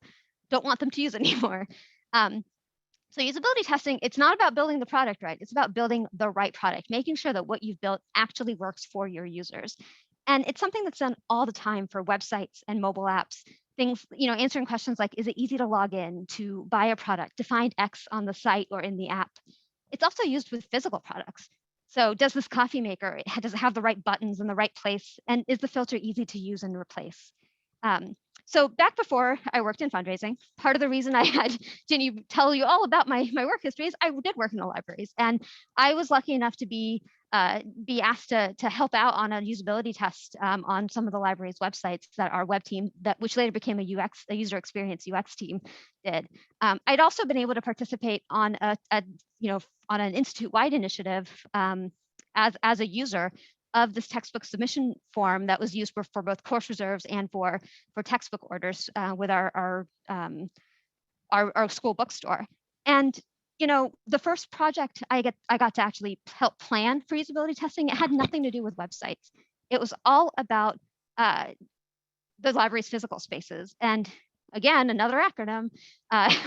want them to use anymore? So usability testing, it's not about building the product right. It's about building the right product, making sure that what you've built actually works for your users. And it's something that's done all the time for websites and mobile apps. Things, answering questions like, is it easy to log in, to buy a product, to find X on the site or in the app? It's also used with physical products. So does this coffee maker, does it have the right buttons in the right place? And is the filter easy to use and replace? So back before I worked in fundraising, part of the reason I had Ginny tell you all about my work history is I did work in the libraries. And I was lucky enough to be asked to help out on a usability test on some of the library's websites that our web team, which later became a user experience UX team, did. I'd also been able to participate on on an institute-wide initiative as a user of this textbook submission form that was used for both course reserves and for textbook orders with our school bookstore. And the first project I got to actually help plan for usability testing, it had nothing to do with websites. It was all about the library's physical spaces. And again, another acronym,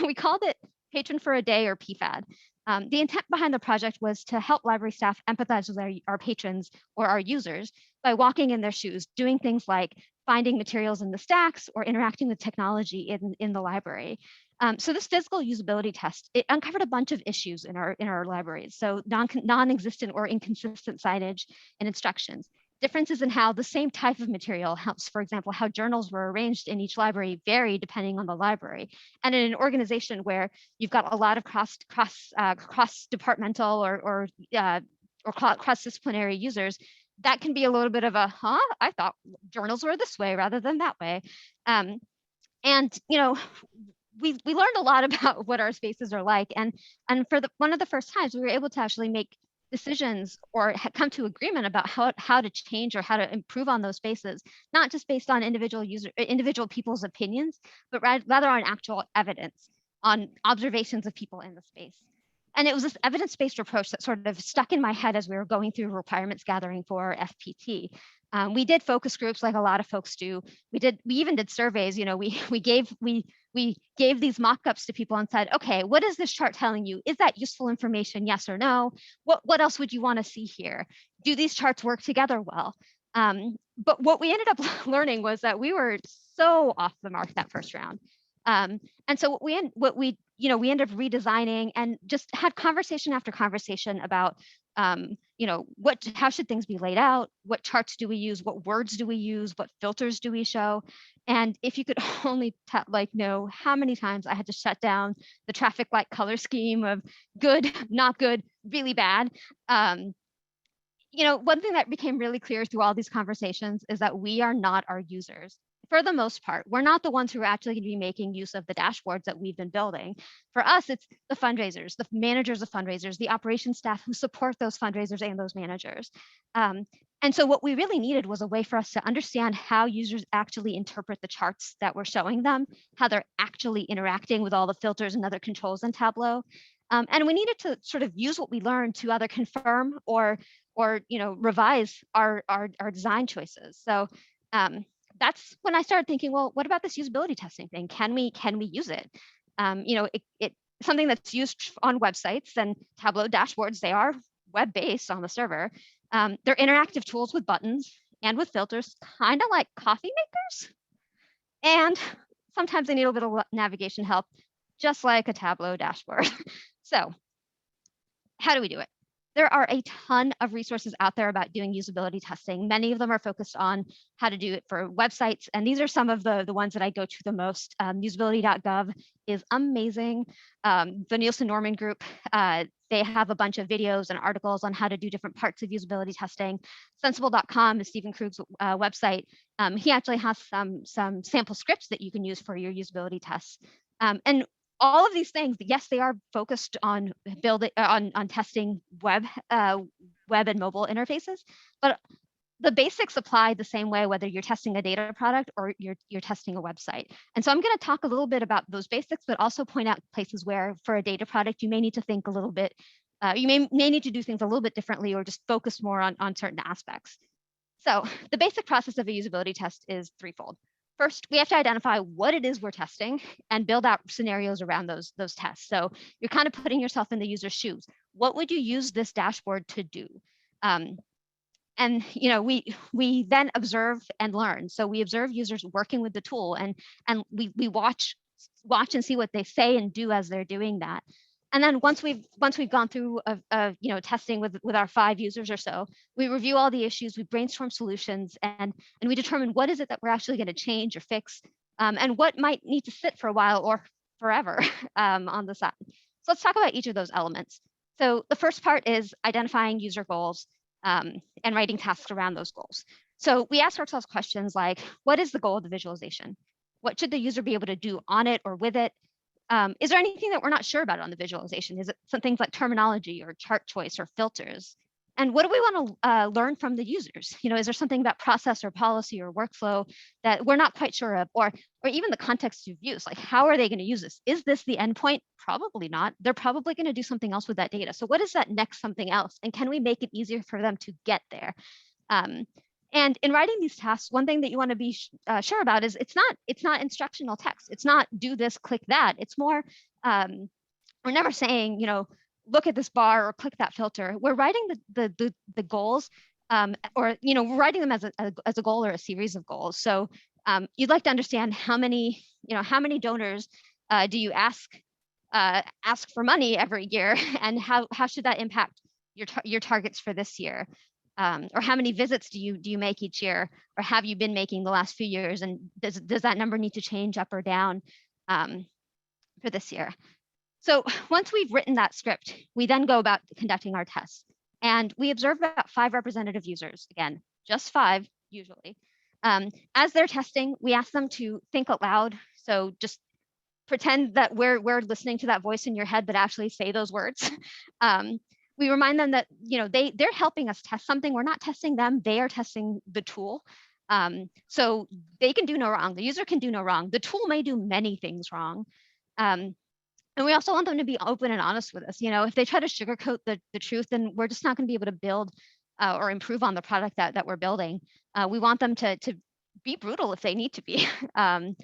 we called it Patron for a Day, or PFAD. The intent behind the project was to help library staff empathize with our patrons or our users by walking in their shoes, doing things like finding materials in the stacks or interacting with technology in the library. So this physical usability test, it uncovered a bunch of issues in our libraries. So non-existent or inconsistent signage and instructions. Differences in how the same type of material helps, for example, how journals were arranged in each library vary depending on the library. And in an organization where you've got a lot of cross-departmental or cross-disciplinary users, that can be a little bit of a, I thought journals were this way rather than that way. And we learned a lot about what our spaces are like. And for one of the first times, we were able to actually make decisions or come to agreement about how to change or how to improve on those spaces, not just based on individual people's opinions, but rather on actual evidence, on observations of people in the space. And it was this evidence-based approach that sort of stuck in my head as we were going through requirements gathering for FPT. We did focus groups like a lot of folks do. We even did surveys. We gave these mock-ups to people and said, okay, what is this chart telling you? Is that useful information? Yes or no? What else would you want to see here? Do these charts work together well? But what we ended up learning was that we were so off the mark that first round. And so we ended up redesigning and just had conversation after conversation about how should things be laid out? What charts do we use? What words do we use? What filters do we show? And if you could only know how many times I had to shut down the traffic light color scheme of good, not good, really bad. One thing that became really clear through all these conversations is that we are not our users. For the most part, we're not the ones who are actually going to be making use of the dashboards that we've been building. For us, it's the fundraisers, the managers of fundraisers, the operations staff who support those fundraisers and those managers. And so what we really needed was a way for us to understand how users actually interpret the charts that we're showing them, how they're actually interacting with all the filters and other controls in Tableau. And we needed to sort of use what we learned to either confirm or revise our design choices. So that's when I started thinking, well, what about this usability testing thing? Can we use it? It's something that's used on websites, and Tableau dashboards, they are web-based on the server. They're interactive tools with buttons and with filters, kind of like coffee makers. And sometimes they need a little bit of navigation help, just like a Tableau dashboard. So how do we do it? There are a ton of resources out there about doing usability testing. Many of them are focused on how to do it for websites. And these are some of the ones that I go to the most. Usability.gov is amazing. The Nielsen Norman Group, they have a bunch of videos and articles on how to do different parts of usability testing. Sensible.com is Stephen Krug's website. He actually has some sample scripts that you can use for your usability tests. And all of these things, yes, they are focused on building on testing web and mobile interfaces, but the basics apply the same way whether you're testing a data product or you're testing a website. And so I'm going to talk a little bit about those basics, but also point out places where for a data product you may need to think a little bit. You may need to do things a little bit differently or just focus more on certain aspects. So the basic process of a usability test is threefold. First, we have to identify what it is we're testing and build out scenarios around those tests. So you're kind of putting yourself in the user's shoes. What would you use this dashboard to do? And we then observe and learn. So we observe users working with the tool, and we watch and see what they say and do as they're doing that. And then once we've gone through testing with our 5 users or so, we review all the issues, we brainstorm solutions, and we determine what is it that we're actually going to change or fix, and what might need to sit for a while or forever on the side. So let's talk about each of those elements. So the first part is identifying user goals and writing tasks around those goals. So we ask ourselves questions like, what is the goal of the visualization? What should the user be able to do on it or with it? Is there anything that we're not sure about on the visualization? Is it some things like terminology or chart choice or filters? And what do we want to learn from the users? Is there something about process or policy or workflow that we're not quite sure of, or even the context of use? Like, how are they going to use this? Is this the endpoint? Probably not. They're probably going to do something else with that data. So what is that next something else? And can we make it easier for them to get there? And in writing these tasks, one thing that you want to be sure about is it's not instructional text. It's not do this, click that. It's more, we're never saying, look at this bar or click that filter. We're writing the goals, or we're writing them as a goal or a series of goals. So you'd like to understand how many donors do you ask for money every year, and how should that impact your targets for this year? Or how many visits do you make each year, or have you been making the last few years, and does that number need to change up or down for this year? So once we've written that script, we then go about conducting our tests, and we observe about 5 representative users, again, just 5 usually. As they're testing, we ask them to think out loud. So just pretend that we're listening to that voice in your head, but actually say those words. We remind them that they're helping us test something. We're not testing them, they are testing the tool. So they can do no wrong. The user can do no wrong. The tool may do many things wrong. And we also want them to be open and honest with us. If they try to sugarcoat the truth, then we're just not going to be able to build or improve on the product that we're building. We want them to be brutal if they need to be. And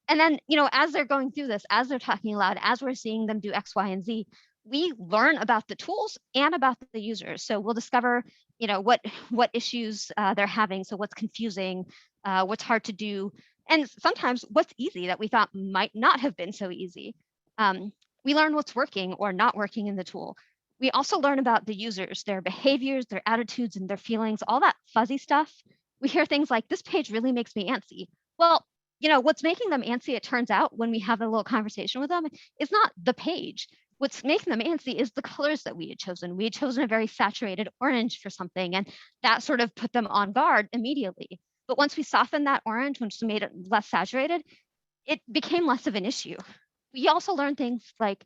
then, as they're going through this, as they're talking aloud, as we're seeing them do X, Y, and Z, we learn about the tools and about the users. So we'll discover, what issues they're having. So what's confusing, what's hard to do, and sometimes what's easy that we thought might not have been so easy. We learn what's working or not working in the tool. We also learn about the users, their behaviors, their attitudes, and their feelings, all that fuzzy stuff. We hear things like, this page really makes me antsy. Well, what's making them antsy, it turns out, when we have a little conversation with them, is not the page. What's making them antsy is the colors that we had chosen. We had chosen a very saturated orange for something, and that sort of put them on guard immediately. But once we softened that orange, once we made it less saturated, it became less of an issue. We also learned things like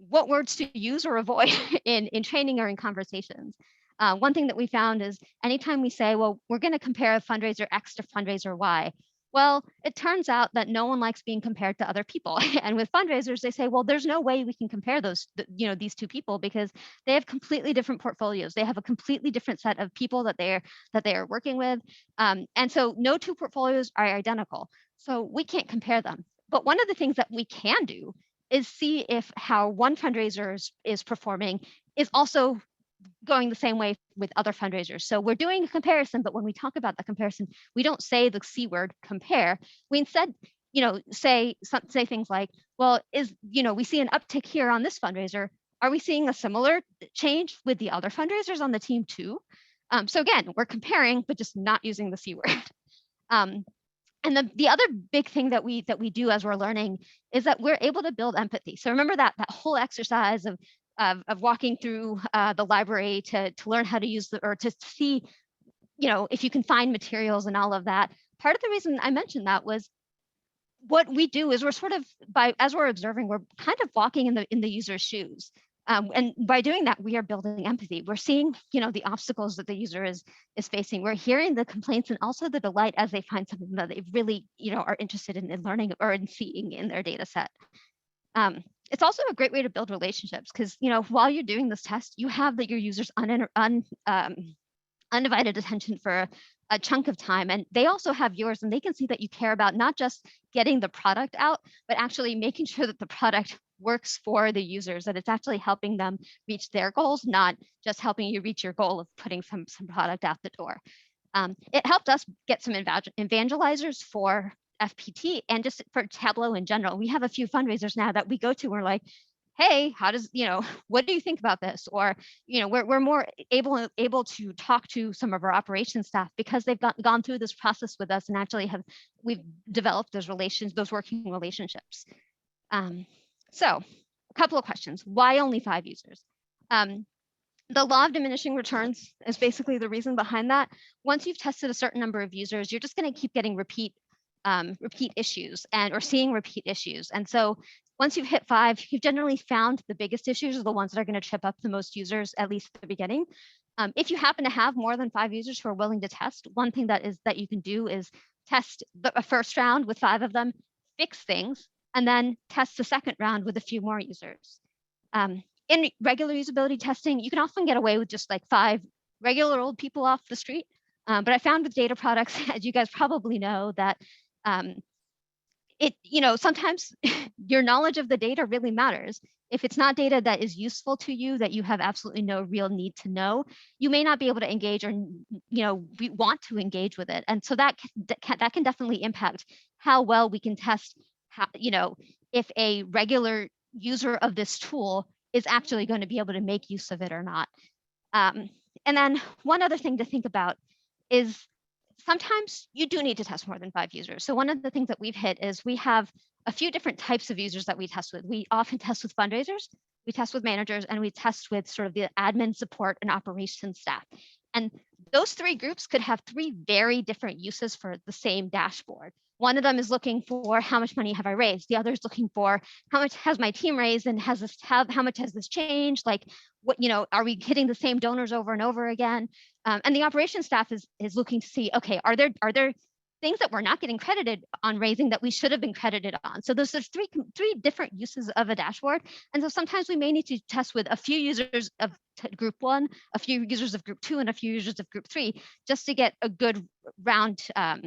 what words to use or avoid in training or in conversations. One thing that we found is anytime we say, well, we're going to compare fundraiser X to fundraiser Y, well, it turns out that no one likes being compared to other people. And with fundraisers, they say, well, there's no way we can compare these two people because they have completely different portfolios. They have a completely different set of people that they are working with. And so no two portfolios are identical. So we can't compare them. But one of the things that we can do is see if how one fundraiser is performing is also going the same way with other fundraisers. So we're doing a comparison, but when we talk about the comparison, we don't say the C word compare. We instead, say things like, well, we see an uptick here on this fundraiser. Are we seeing a similar change with the other fundraisers on the team too? So again, we're comparing, but just not using the C word. And the other big thing that we do as we're learning is that we're able to build empathy. So remember that whole exercise of walking through the library to learn how to use or to see, if you can find materials and all of that. Part of the reason I mentioned that was what we do is we're sort of as we're observing, we're kind of walking in the user's shoes. And by doing that, we are building empathy. We're seeing, the obstacles that the user is facing. We're hearing the complaints and also the delight as they find something that they really, are interested in learning or in seeing in their data set. It's also a great way to build relationships because, while you're doing this test, you have your users undivided attention for a chunk of time, and they also have yours, and they can see that you care about not just getting the product out, but actually making sure that the product works for the users, that it's actually helping them reach their goals, not just helping you reach your goal of putting some product out the door. It helped us get some evangelizers for FPT and just for Tableau in general. We have a few fundraisers now that we go to, we're like, hey, how does, what do you think about this? Or, we're more able to talk to some of our operations staff because they've gone through this process with us and actually we've developed those working relationships. So a couple of questions. Why only 5 users? The law of diminishing returns is basically the reason behind that. Once you've tested a certain number of users, you're just going to keep getting repeat issues or seeing repeat issues. And so once you've hit 5, you've generally found the biggest issues are the ones that are going to trip up the most users, at least at the beginning. If you happen to have more than 5 users who are willing to test, one thing that you can do is test a first round with 5 of them, fix things, and then test the second round with a few more users. In regular usability testing, you can often get away with just like 5 regular old people off the street. But I found with data products, as you guys probably know, that sometimes your knowledge of the data really matters. If it's not data that is useful to you, that you have absolutely no real need to know, you may not be able to engage or, want to engage with it. And so that can definitely impact how well we can test, if a regular user of this tool is actually going to be able to make use of it or not. And then one other thing to think about is sometimes you do need to test more than 5 users. So one of the things that we've hit is we have a few different types of users that we test with. We often test with fundraisers, we test with managers, and we test with sort of the admin support and operations staff. And those 3 groups could have 3 very different uses for the same dashboard. One of them is looking for how much money have I raised? The other is looking for how much has my team raised and how much has this changed? Like, what, are we hitting the same donors over and over again? And the operations staff is looking to see, okay, are there things that we're not getting credited on raising that we should have been credited on? So there's 3 different uses of a dashboard. And so sometimes we may need to test with a few users of group 1, a few users of group 2, and a few users of group 3, just to get a good round, a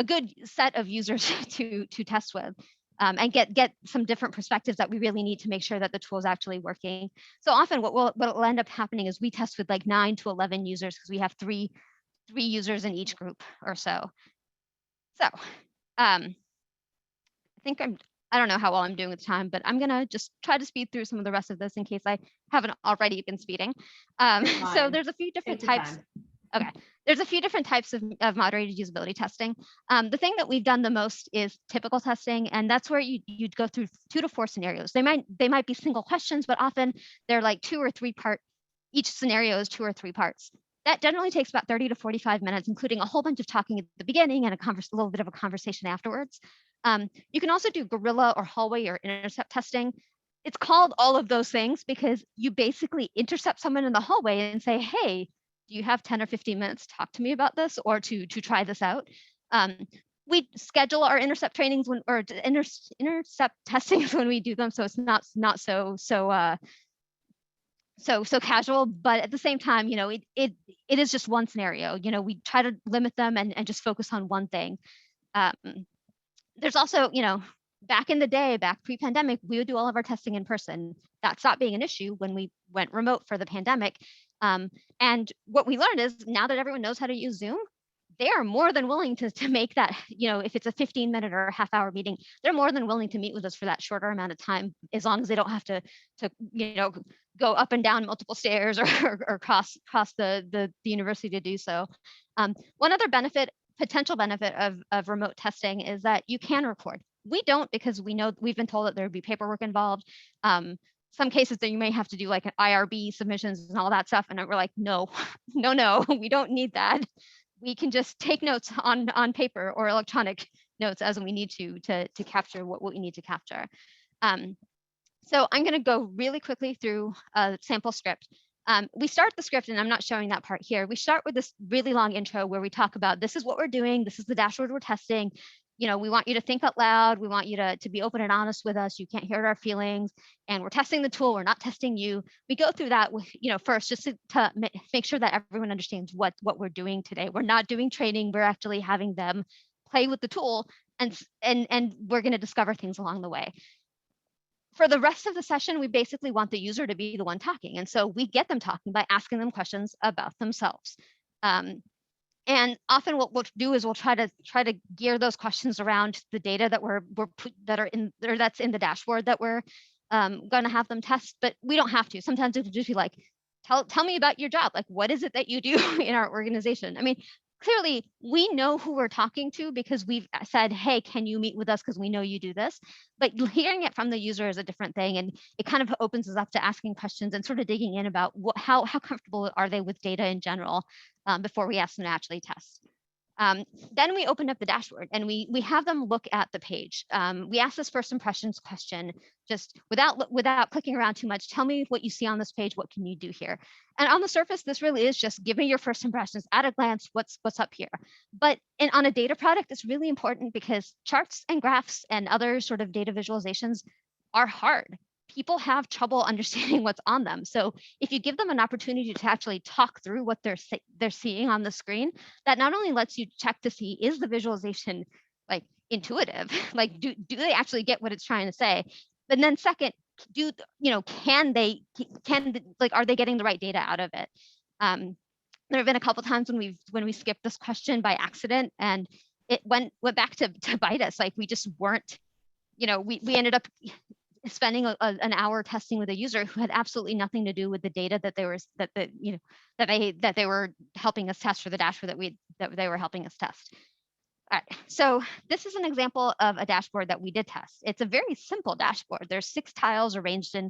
good set of users to test with. And get some different perspectives that we really need to make sure that the tool is actually working. So often what will end up happening is we test with like 9 to 11 users because we have three users in each group or so. So I think I don't know how well I'm doing with time, but I'm gonna just try to speed through some of the rest of this in case I haven't already been speeding. You're So fine. there's a few different Take your types. time. Okay, there's a few different types of moderated usability testing. The thing that we've done the most is typical testing, and that's where you'd go through 2 to 4 scenarios. They might be single questions, but often they're like 2 or 3 part. Each scenario is 2 or 3 parts. That generally takes about 30 to 45 minutes, including a whole bunch of talking at the beginning and a little bit of a conversation afterwards. You can also do guerrilla or hallway or intercept testing. It's called all of those things because you basically intercept someone in the hallway and say, hey, do you have 10 or 15 minutes to talk to me about this or to try this out? We schedule our intercept trainings or intercept testings when we do them, so it's not so casual, but at the same time, it is just one scenario. We try to limit them and just focus on one thing. There's also, back in the day, back pre-pandemic, we would do all of our testing in person. That stopped being an issue when we went remote for the pandemic. And what we learned is now that everyone knows how to use Zoom, they are more than willing to make that, if it's a 15-minute or a half-hour meeting, they're more than willing to meet with us for that shorter amount of time, as long as they don't have to go up and down multiple stairs or cross the university to do so. One other potential benefit of remote testing is that you can record. We don't, because we've been told that there would be paperwork involved. Some cases that you may have to do like an IRB submissions and all that stuff. And we're like, no, we don't need that. We can just take notes on paper or electronic notes as we need to capture what we need to capture. So I'm going to go really quickly through a sample script. We start the script, and I'm not showing that part here. We start with this really long intro where we talk about this is what we're doing. This is the dashboard we're testing. We want you to think out loud. We want you to be open and honest with us. You can't hurt our feelings. And we're testing the tool. We're not testing you. We go through that with, first, just to make sure that everyone understands what we're doing today. We're not doing training. We're actually having them play with the tool, and we're going to discover things along the way. For the rest of the session, we basically want the user to be the one talking. And so we get them talking by asking them questions about themselves. And often what we'll do is we'll try to gear those questions around the data that that's in the dashboard that we're going to have them test, but we don't have to. Sometimes it'll just be like, tell me about your job. Like, what is it that you do in our organization? I mean, clearly we know who we're talking to because we've said, hey, can you meet with us? Because we know you do this. But hearing it from the user is a different thing. And it kind of opens us up to asking questions and sort of digging in about how comfortable are they with data in general before we ask them to actually test. Then we open up the dashboard and we have them look at the page. We ask this first impressions question, just without clicking around too much. Tell me what you see on this page. What can you do here? And on the surface, this really is just give me your first impressions at a glance. What's up here? But on a data product, it's really important because charts and graphs and other sort of data visualizations are hard. People have trouble understanding what's on them. So if you give them an opportunity to actually talk through what they're seeing on the screen, that not only lets you check to see, is the visualization like intuitive? Like, do they actually get what it's trying to say? But then second, are they getting the right data out of it? There have been a couple times when we skipped this question by accident and it went back to bite us. Like we just weren't, we ended up spending an hour testing with a user who had absolutely nothing to do with the data that they were helping us test for the dashboard that they were helping us test. All right, so this is an example of a dashboard that we did test. It's a very simple dashboard. There's 6 tiles arranged in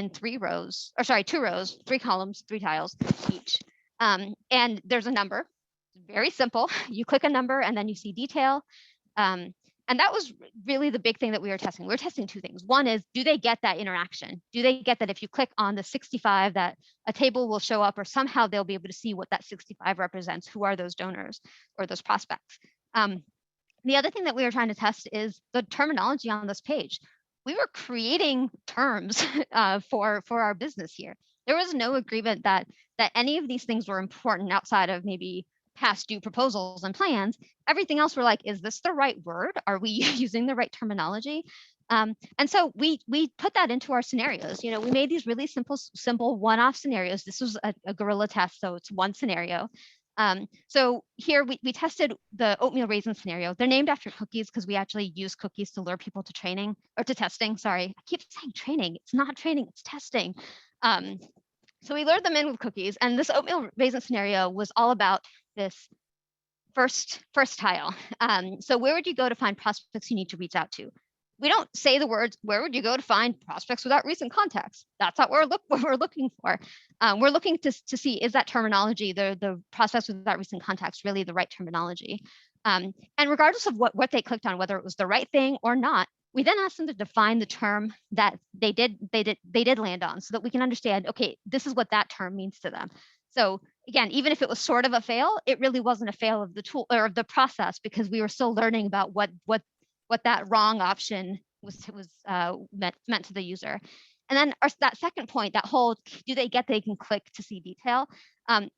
2 rows, 3 columns, 3 tiles each. And there's a number. Very simple. You click a number and then you see detail. And that was really the big thing that we were testing. We were testing 2 things. One is, do they get that interaction? Do they get that if you click on the 65, that a table will show up or somehow they'll be able to see what that 65 represents? Who are those donors or those prospects? The other thing that we were trying to test is the terminology on this page. We were creating terms for our business here. There was no agreement that any of these things were important outside of maybe past due proposals and plans. Everything else we're like, is this the right word? Are we using the right terminology? And so we put that into our scenarios. We made these really simple one-off scenarios. This was a guerrilla test, so it's one scenario. So here we tested the oatmeal raisin scenario. They're named after cookies because we actually use cookies to lure people to training or to testing. Sorry, I keep saying training. It's not training, it's testing. So we lured them in with cookies, and this oatmeal raisin scenario was all about this first tile. So where would you go to find prospects you need to reach out to? We don't say the words, where would you go to find prospects without recent contacts? That's not what we're looking for. We're looking to see, is that terminology, the prospects without recent contacts, really the right terminology? And regardless of what they clicked on, whether it was the right thing or not, we then asked them to define the term that they did land on, so that we can understand, okay, this is what that term means to them. So again, even if it was sort of a fail, it really wasn't a fail of the tool or of the process, because we were still learning about what that wrong option was meant to the user. And then that second point, that whole, do they get they can click to see detail?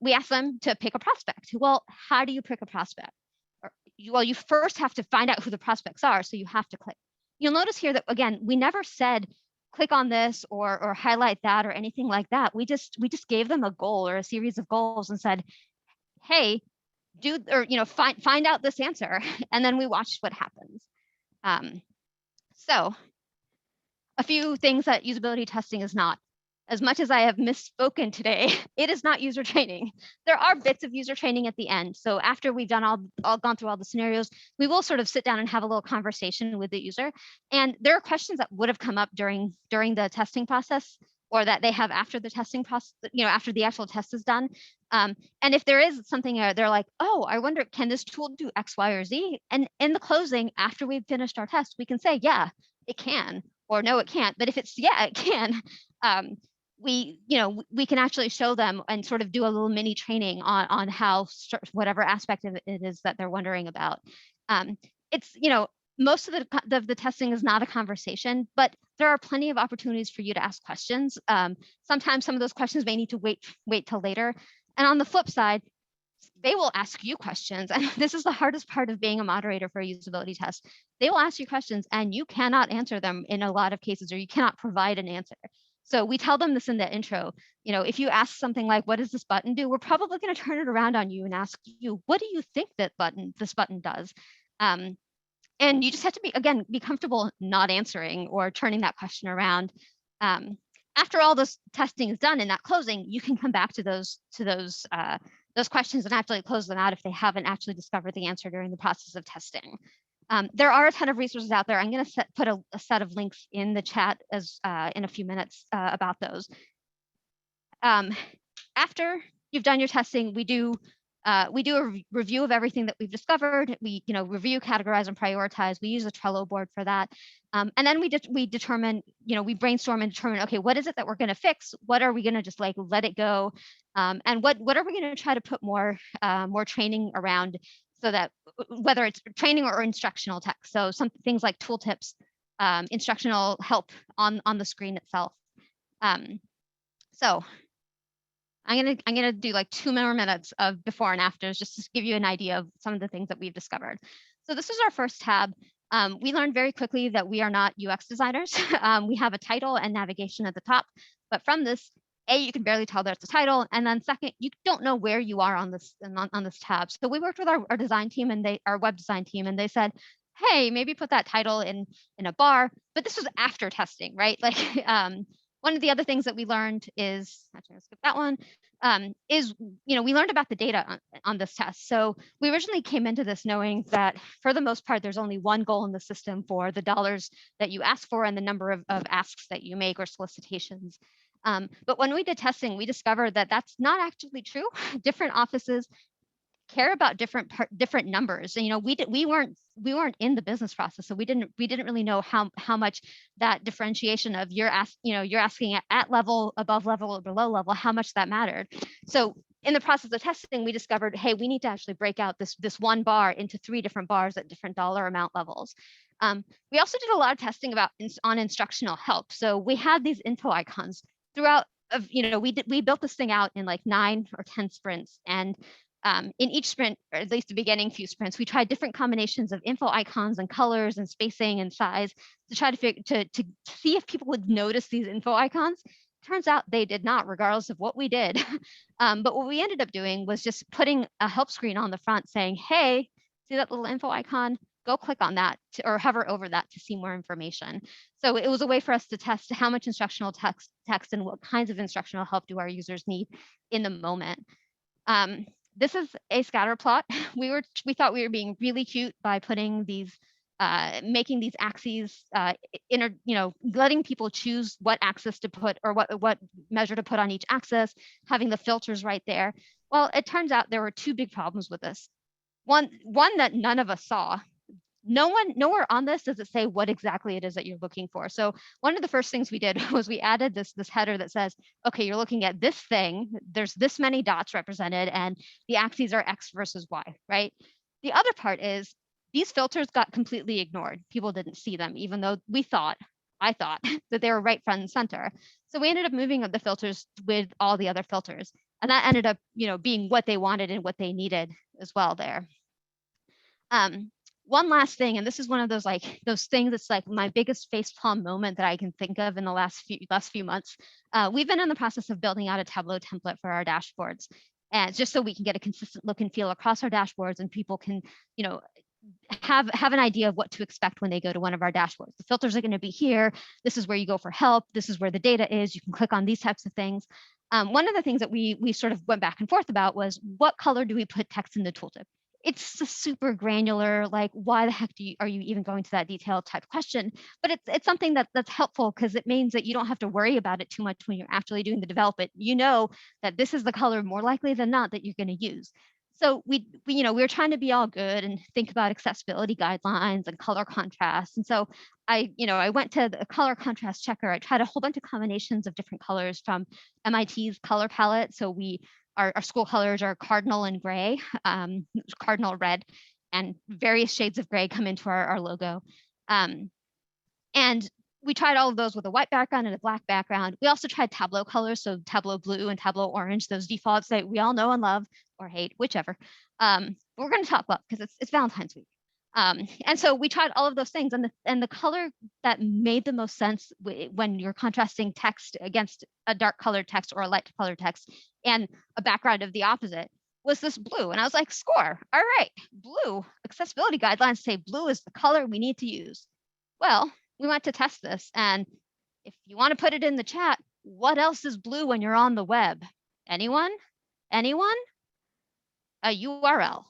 We asked them to pick a prospect. Well, how do you pick a prospect? Well, you first have to find out who the prospects are, so you have to click. You'll notice here that, again, we never said click on this or highlight that or anything like that. We just gave them a goal or a series of goals and said, hey, find out this answer. And then we watched what happens. So a few things that usability testing is not. As much as I have misspoken today, it is not user training. There are bits of user training at the end. So after we've done gone through all the scenarios, we will sort of sit down and have a little conversation with the user. And there are questions that would have come up during the testing process, or that they have after the testing process, after the actual test is done. And if there is something they're like, oh, I wonder, can this tool do X, Y, or Z? And in the closing, after we've finished our test, we can say, yeah, it can, or no, it can't. But if it's, yeah, it can, we can actually show them and sort of do a little mini training on how whatever aspect of it is that they're wondering about. It's, most of the testing is not a conversation, but there are plenty of opportunities for you to ask questions. Sometimes some of those questions may need to wait till later. And on the flip side, they will ask you questions. And this is the hardest part of being a moderator for a usability test. They will ask you questions and you cannot answer them in a lot of cases, or you cannot provide an answer. So we tell them this in the intro. If you ask something like, what does this button do? We're probably going to turn it around on you and ask you, what do you think that this button does? And you just have to be comfortable not answering or turning that question around. After all this testing is done in that closing, you can come back to those questions and actually close them out if they haven't actually discovered the answer during the process of testing. There are a ton of resources out there. I'm going to put a set of links in the chat in a few minutes about those. After you've done your testing, we do a review of everything that we've discovered. We review, categorize, and prioritize. We use a Trello board for that. And then we determine, we brainstorm and determine, okay, what is it that we're going to fix? What are we going to just let it go? And what are we going to try to put more training around, so that whether it's training or instructional text. So some things like tooltips, instructional help on the screen itself. So I'm gonna do like 2 more minutes of before and afters, just to give you an idea of some of the things that we've discovered. So this is our first tab. We learned very quickly that we are not UX designers. We have a title and navigation at the top, but from this, you can barely tell there's a title, and then second, you don't know where you are on this tab. So we worked with our design team and our web design team, and they said, hey, maybe put that title in a bar. But this was after testing, right? Like one of the other things that we learned is, actually, I'll skip that one, is, we learned about the data on this test. So we originally came into this knowing that for the most part, there's only one goal in the system for the dollars that you ask for and the number of asks that you make or solicitations. But when we did testing, we discovered that that's not actually true. Different offices care about different numbers. And we weren't in the business process, so we didn't really know how much that differentiation of you're asking at level, above level, or below level, how much that mattered. So in the process of testing, we discovered, hey, we need to actually break out this one bar into 3 different bars at different dollar amount levels. We also did a lot of testing on instructional help. So we had these info icons throughout. We built this thing out in like 9 or 10 sprints, and in each sprint, or at least the beginning few sprints, we tried different combinations of info icons and colors and spacing and size to try to see if people would notice these info icons. Turns out they did not, regardless of what we did. But what we ended up doing was just putting a help screen on the front saying, hey, see that little info icon? Go click on that or hover over that to see more information. So it was a way for us to test how much instructional text and what kinds of instructional help do our users need in the moment. This is a scatter plot. We thought we were being really cute by putting these, making these axes, letting people choose what axis to put or what measure to put on each axis, having the filters right there. Well, it turns out there were two big problems with this. One that none of us saw. Nowhere on this does it say what exactly it is that you're looking for. So one of the first things we did was we added this header that says, okay, you're looking at this thing, there's this many dots represented, and the axes are X versus Y, right? The other part is these filters got completely ignored. People didn't see them, even though I thought that they were right front and center. So we ended up moving the filters with all the other filters. And that ended up, being what they wanted and what they needed as well there. One last thing, and this is one of those things that's like my biggest facepalm moment that I can think of in the last few months. We've been in the process of building out a Tableau template for our dashboards, and just so we can get a consistent look and feel across our dashboards, and people can, have an idea of what to expect when they go to one of our dashboards. The filters are going to be here. This is where you go for help. This is where the data is. You can click on these types of things. One of the things that we sort of went back and forth about was what color do we put text in the tooltip? It's a super granular, like, why the heck are you even going to that detailed type question? But it's something that's helpful because it means that you don't have to worry about it too much when you're actually doing the development. You know that this is the color more likely than not that you're going to use. So we were trying to be all good and think about accessibility guidelines and color contrast. And so I went to the color contrast checker. I tried a whole bunch of combinations of different colors from MIT's color palette. So our school colors are cardinal and gray, cardinal red, and various shades of gray come into our logo. And we tried all of those with a white background and a black background. We also tried Tableau colors, so Tableau blue and Tableau orange, those defaults that we all know and love or hate, whichever. We're going to talk about because it's Valentine's week. And so we tried all of those things, and the color that made the most sense when you're contrasting text against a dark colored text or a light colored text and a background of the opposite was this blue. And I was like, score. All right, blue. Accessibility guidelines say blue is the color we need to use. Well, we went to test this, and if you want to put it in the chat, what else is blue when you're on the web? Anyone? A URL.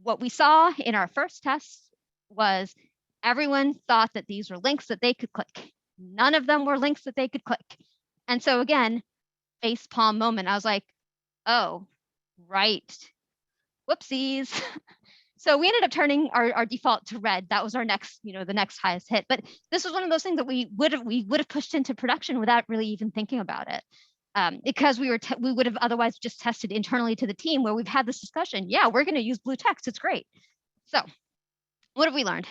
What we saw in our first test was everyone thought that these were links that they could click. None of them were links that they could click. And so again, facepalm moment. I was like, oh, right. Whoopsies. So we ended up turning our default to red. That was our next, the next highest hit. But this was one of those things that we would have pushed into production without really even thinking about it. Because we would have otherwise just tested internally to the team where we've had this discussion. Yeah, we're going to use blue text. It's great. So what have we learned?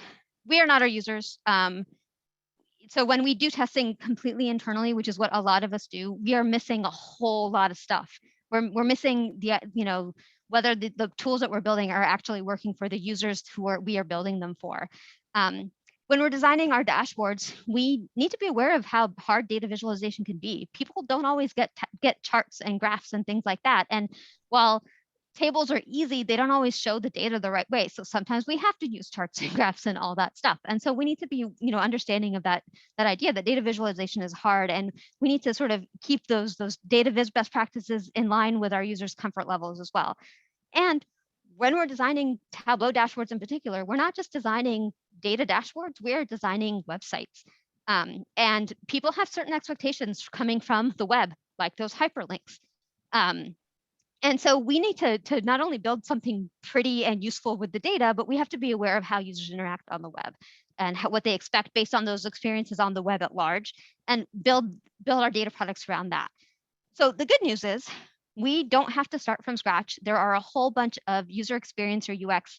We are not our users. So when we do testing completely internally, which is what a lot of us do, we are missing a whole lot of stuff. We're missing whether the tools that we're building are actually working for the users we are building them for. When we're designing our dashboards, we need to be aware of how hard data visualization can be. People don't always get charts and graphs and things like that. And while tables are easy, they don't always show the data the right way. So sometimes we have to use charts and graphs and all that stuff. And so we need to be, understanding of that idea that data visualization is hard, and we need to sort of keep those data viz best practices in line with our users' comfort levels as well. And when we're designing Tableau dashboards in particular, we're not just designing data dashboards, we're designing websites. And people have certain expectations coming from the web, like those hyperlinks. And so we need to not only build something pretty and useful with the data, but we have to be aware of how users interact on the web and what they expect based on those experiences on the web at large, and build our data products around that. So the good news is we don't have to start from scratch. There are a whole bunch of user experience or UX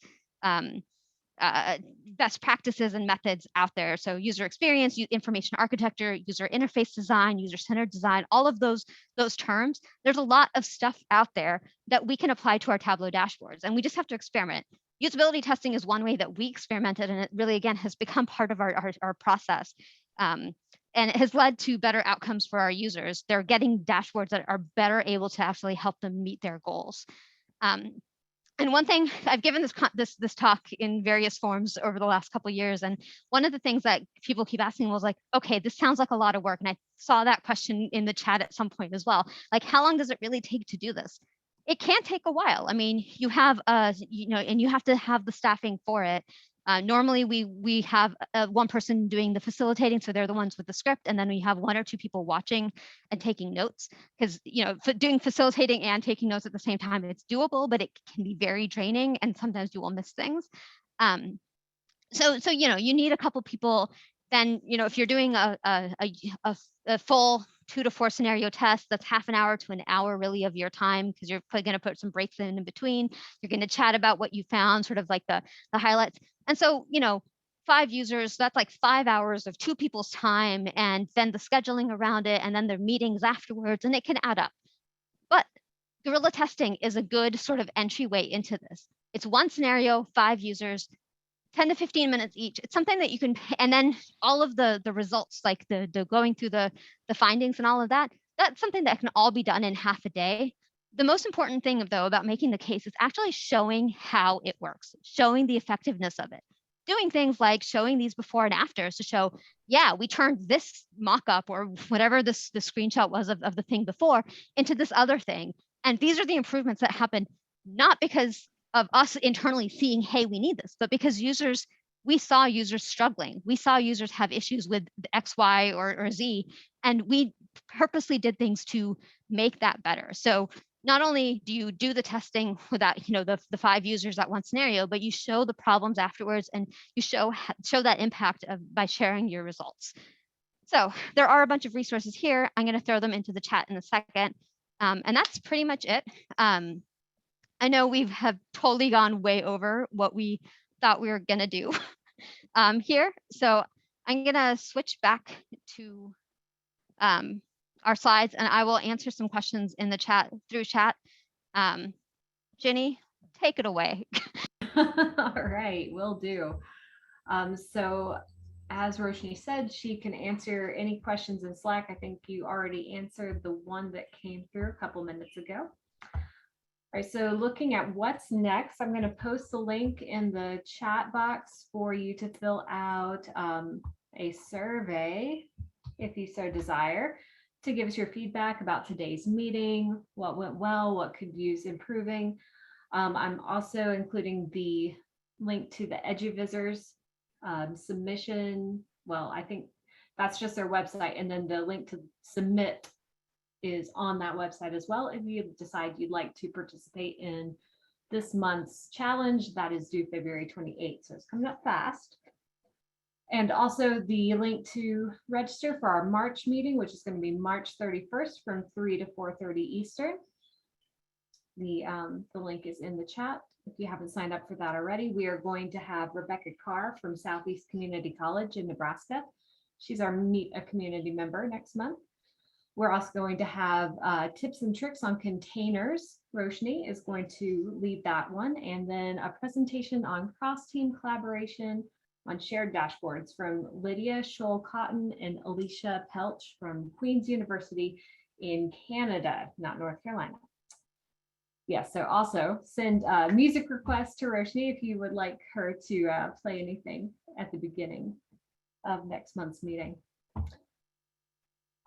best practices and methods out there. So user experience, information architecture, user interface design, user-centered design, all of those terms. There's a lot of stuff out there that we can apply to our Tableau dashboards, and we just have to experiment. Usability testing is one way that we experimented, and it really, again, has become part of our process. and it has led to better outcomes for our users. They're getting dashboards that are better able to actually help them meet their goals. And one thing, I've given this talk in various forms over the last couple of years, and one of the things that people keep asking was like, okay, this sounds like a lot of work, and I saw that question in the chat at some point as well. Like, how long does it really take to do this? It can take a while. I mean, you have and you have to have the staffing for it. Normally, we have one person doing the facilitating, so they're the ones with the script, and then we have 1 or 2 people watching and taking notes, because doing facilitating and taking notes at the same time, it's doable, but it can be very draining, and sometimes you will miss things. So you need a couple people. Then if you're doing a full 2 to 4 scenario test, that's half an hour to an hour really of your time, because you're probably going to put some breaks in between. You're going to chat about what you found, sort of like the highlights. And so 5 users, that's like 5 hours of 2 people's time, and then the scheduling around it, and then their meetings afterwards, and it can add up. But guerrilla testing is a good sort of entryway into this. It's 1 scenario, 5 users, 10 to 15 minutes each. It's something that you can, and then all of the results, like the going through the findings and all of that, that's something that can all be done in half a day. The most important thing, though, about making the case is actually showing how it works, showing the effectiveness of it. Doing things like showing these before and afters to show, yeah, we turned this mock-up or whatever the screenshot was of the thing before into this other thing. And these are the improvements that happen, not because of us internally seeing, hey, we need this, but because we saw users struggling. We saw users have issues with X, Y, or Z, and we purposely did things to make that better. So not only do you do the testing without, the 5 users at 1 scenario, but you show the problems afterwards, and you show that impact by sharing your results. So there are a bunch of resources here. I'm going to throw them into the chat in a second. And that's pretty much it. I know we have totally gone way over what we thought we were going to do here. So I'm going to switch back to our slides, and I will answer some questions in the chat through chat. Ginny, take it away. All right, will do. So as Roshni said, she can answer any questions in Slack. I think you already answered the one that came through a couple minutes ago. All right, so looking at what's next, I'm going to post the link in the chat box for you to fill out a survey, if you so desire, to give us your feedback about today's meeting, what went well, what could use improving. I'm also including the link to the EduVisors submission. Well, I think that's just their website, and then the link to submit is on that website as well. If you decide you'd like to participate in this month's challenge, that is due February 28th. So it's coming up fast. And also the link to register for our March meeting, which is going to be March 31st from 3 to 4:30 Eastern. The link is in the chat. If you haven't signed up for that already, we are going to have Rebecca Carr from Southeast Community College in Nebraska. She's our Meet a Community member next month. We're also going to have tips and tricks on containers. Roshni is going to lead that one. And then a presentation on cross-team collaboration on shared dashboards from Lydia Scholl-Cotton and Alicia Pelch from Queen's University in Canada, not North Carolina. Yes, so also send music requests to Roshni if you would like her to play anything at the beginning of next month's meeting.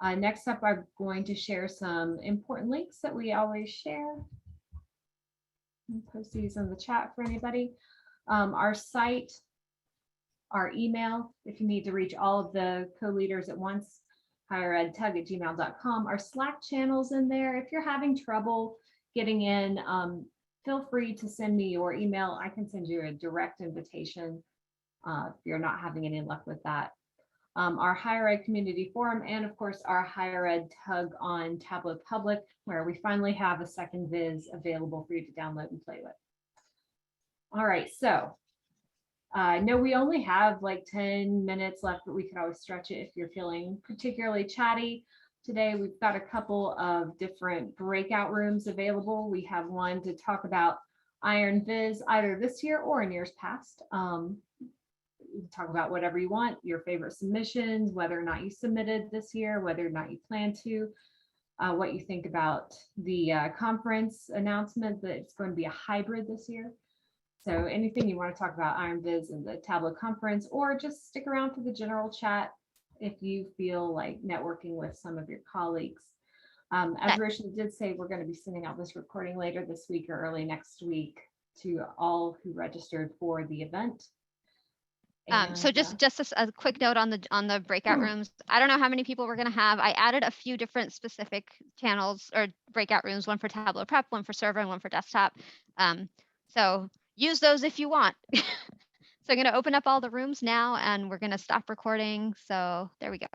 Next up, I'm going to share some important links that we always share. I'll post these in the chat for anybody. Our site, our email, if you need to reach all of the co-leaders at once, higheredtug@gmail.com. Our Slack channels in there. If you're having trouble getting in, feel free to send me your email. I can send you a direct invitation if you're not having any luck with that. Our Higher Ed Community Forum, and of course our Higher Ed Tug on Tableau Public, where we finally have a second viz available for you to download and play with. All right, so I know we only have like 10 minutes left, but we could always stretch it if you're feeling particularly chatty. Today, we've got a couple of different breakout rooms available. We have one to talk about Iron Viz either this year or in years past. you can talk about whatever you want, your favorite submissions, whether or not you submitted this year, whether or not you plan to, what you think about the conference announcement that it's going to be a hybrid this year. So anything you want to talk about IronViz and the Tableau conference, or just stick around for the general chat if you feel like networking with some of your colleagues. As Roshni did say, we're going to be sending out this recording later this week or early next week to all who registered for the event. So just a quick note on the breakout rooms. I don't know how many people we're going to have. I added a few different specific channels or breakout rooms, one for Tableau Prep, one for server, and one for desktop. So use those if you want. So I'm going to open up all the rooms now, and we're going to stop recording. So there we go.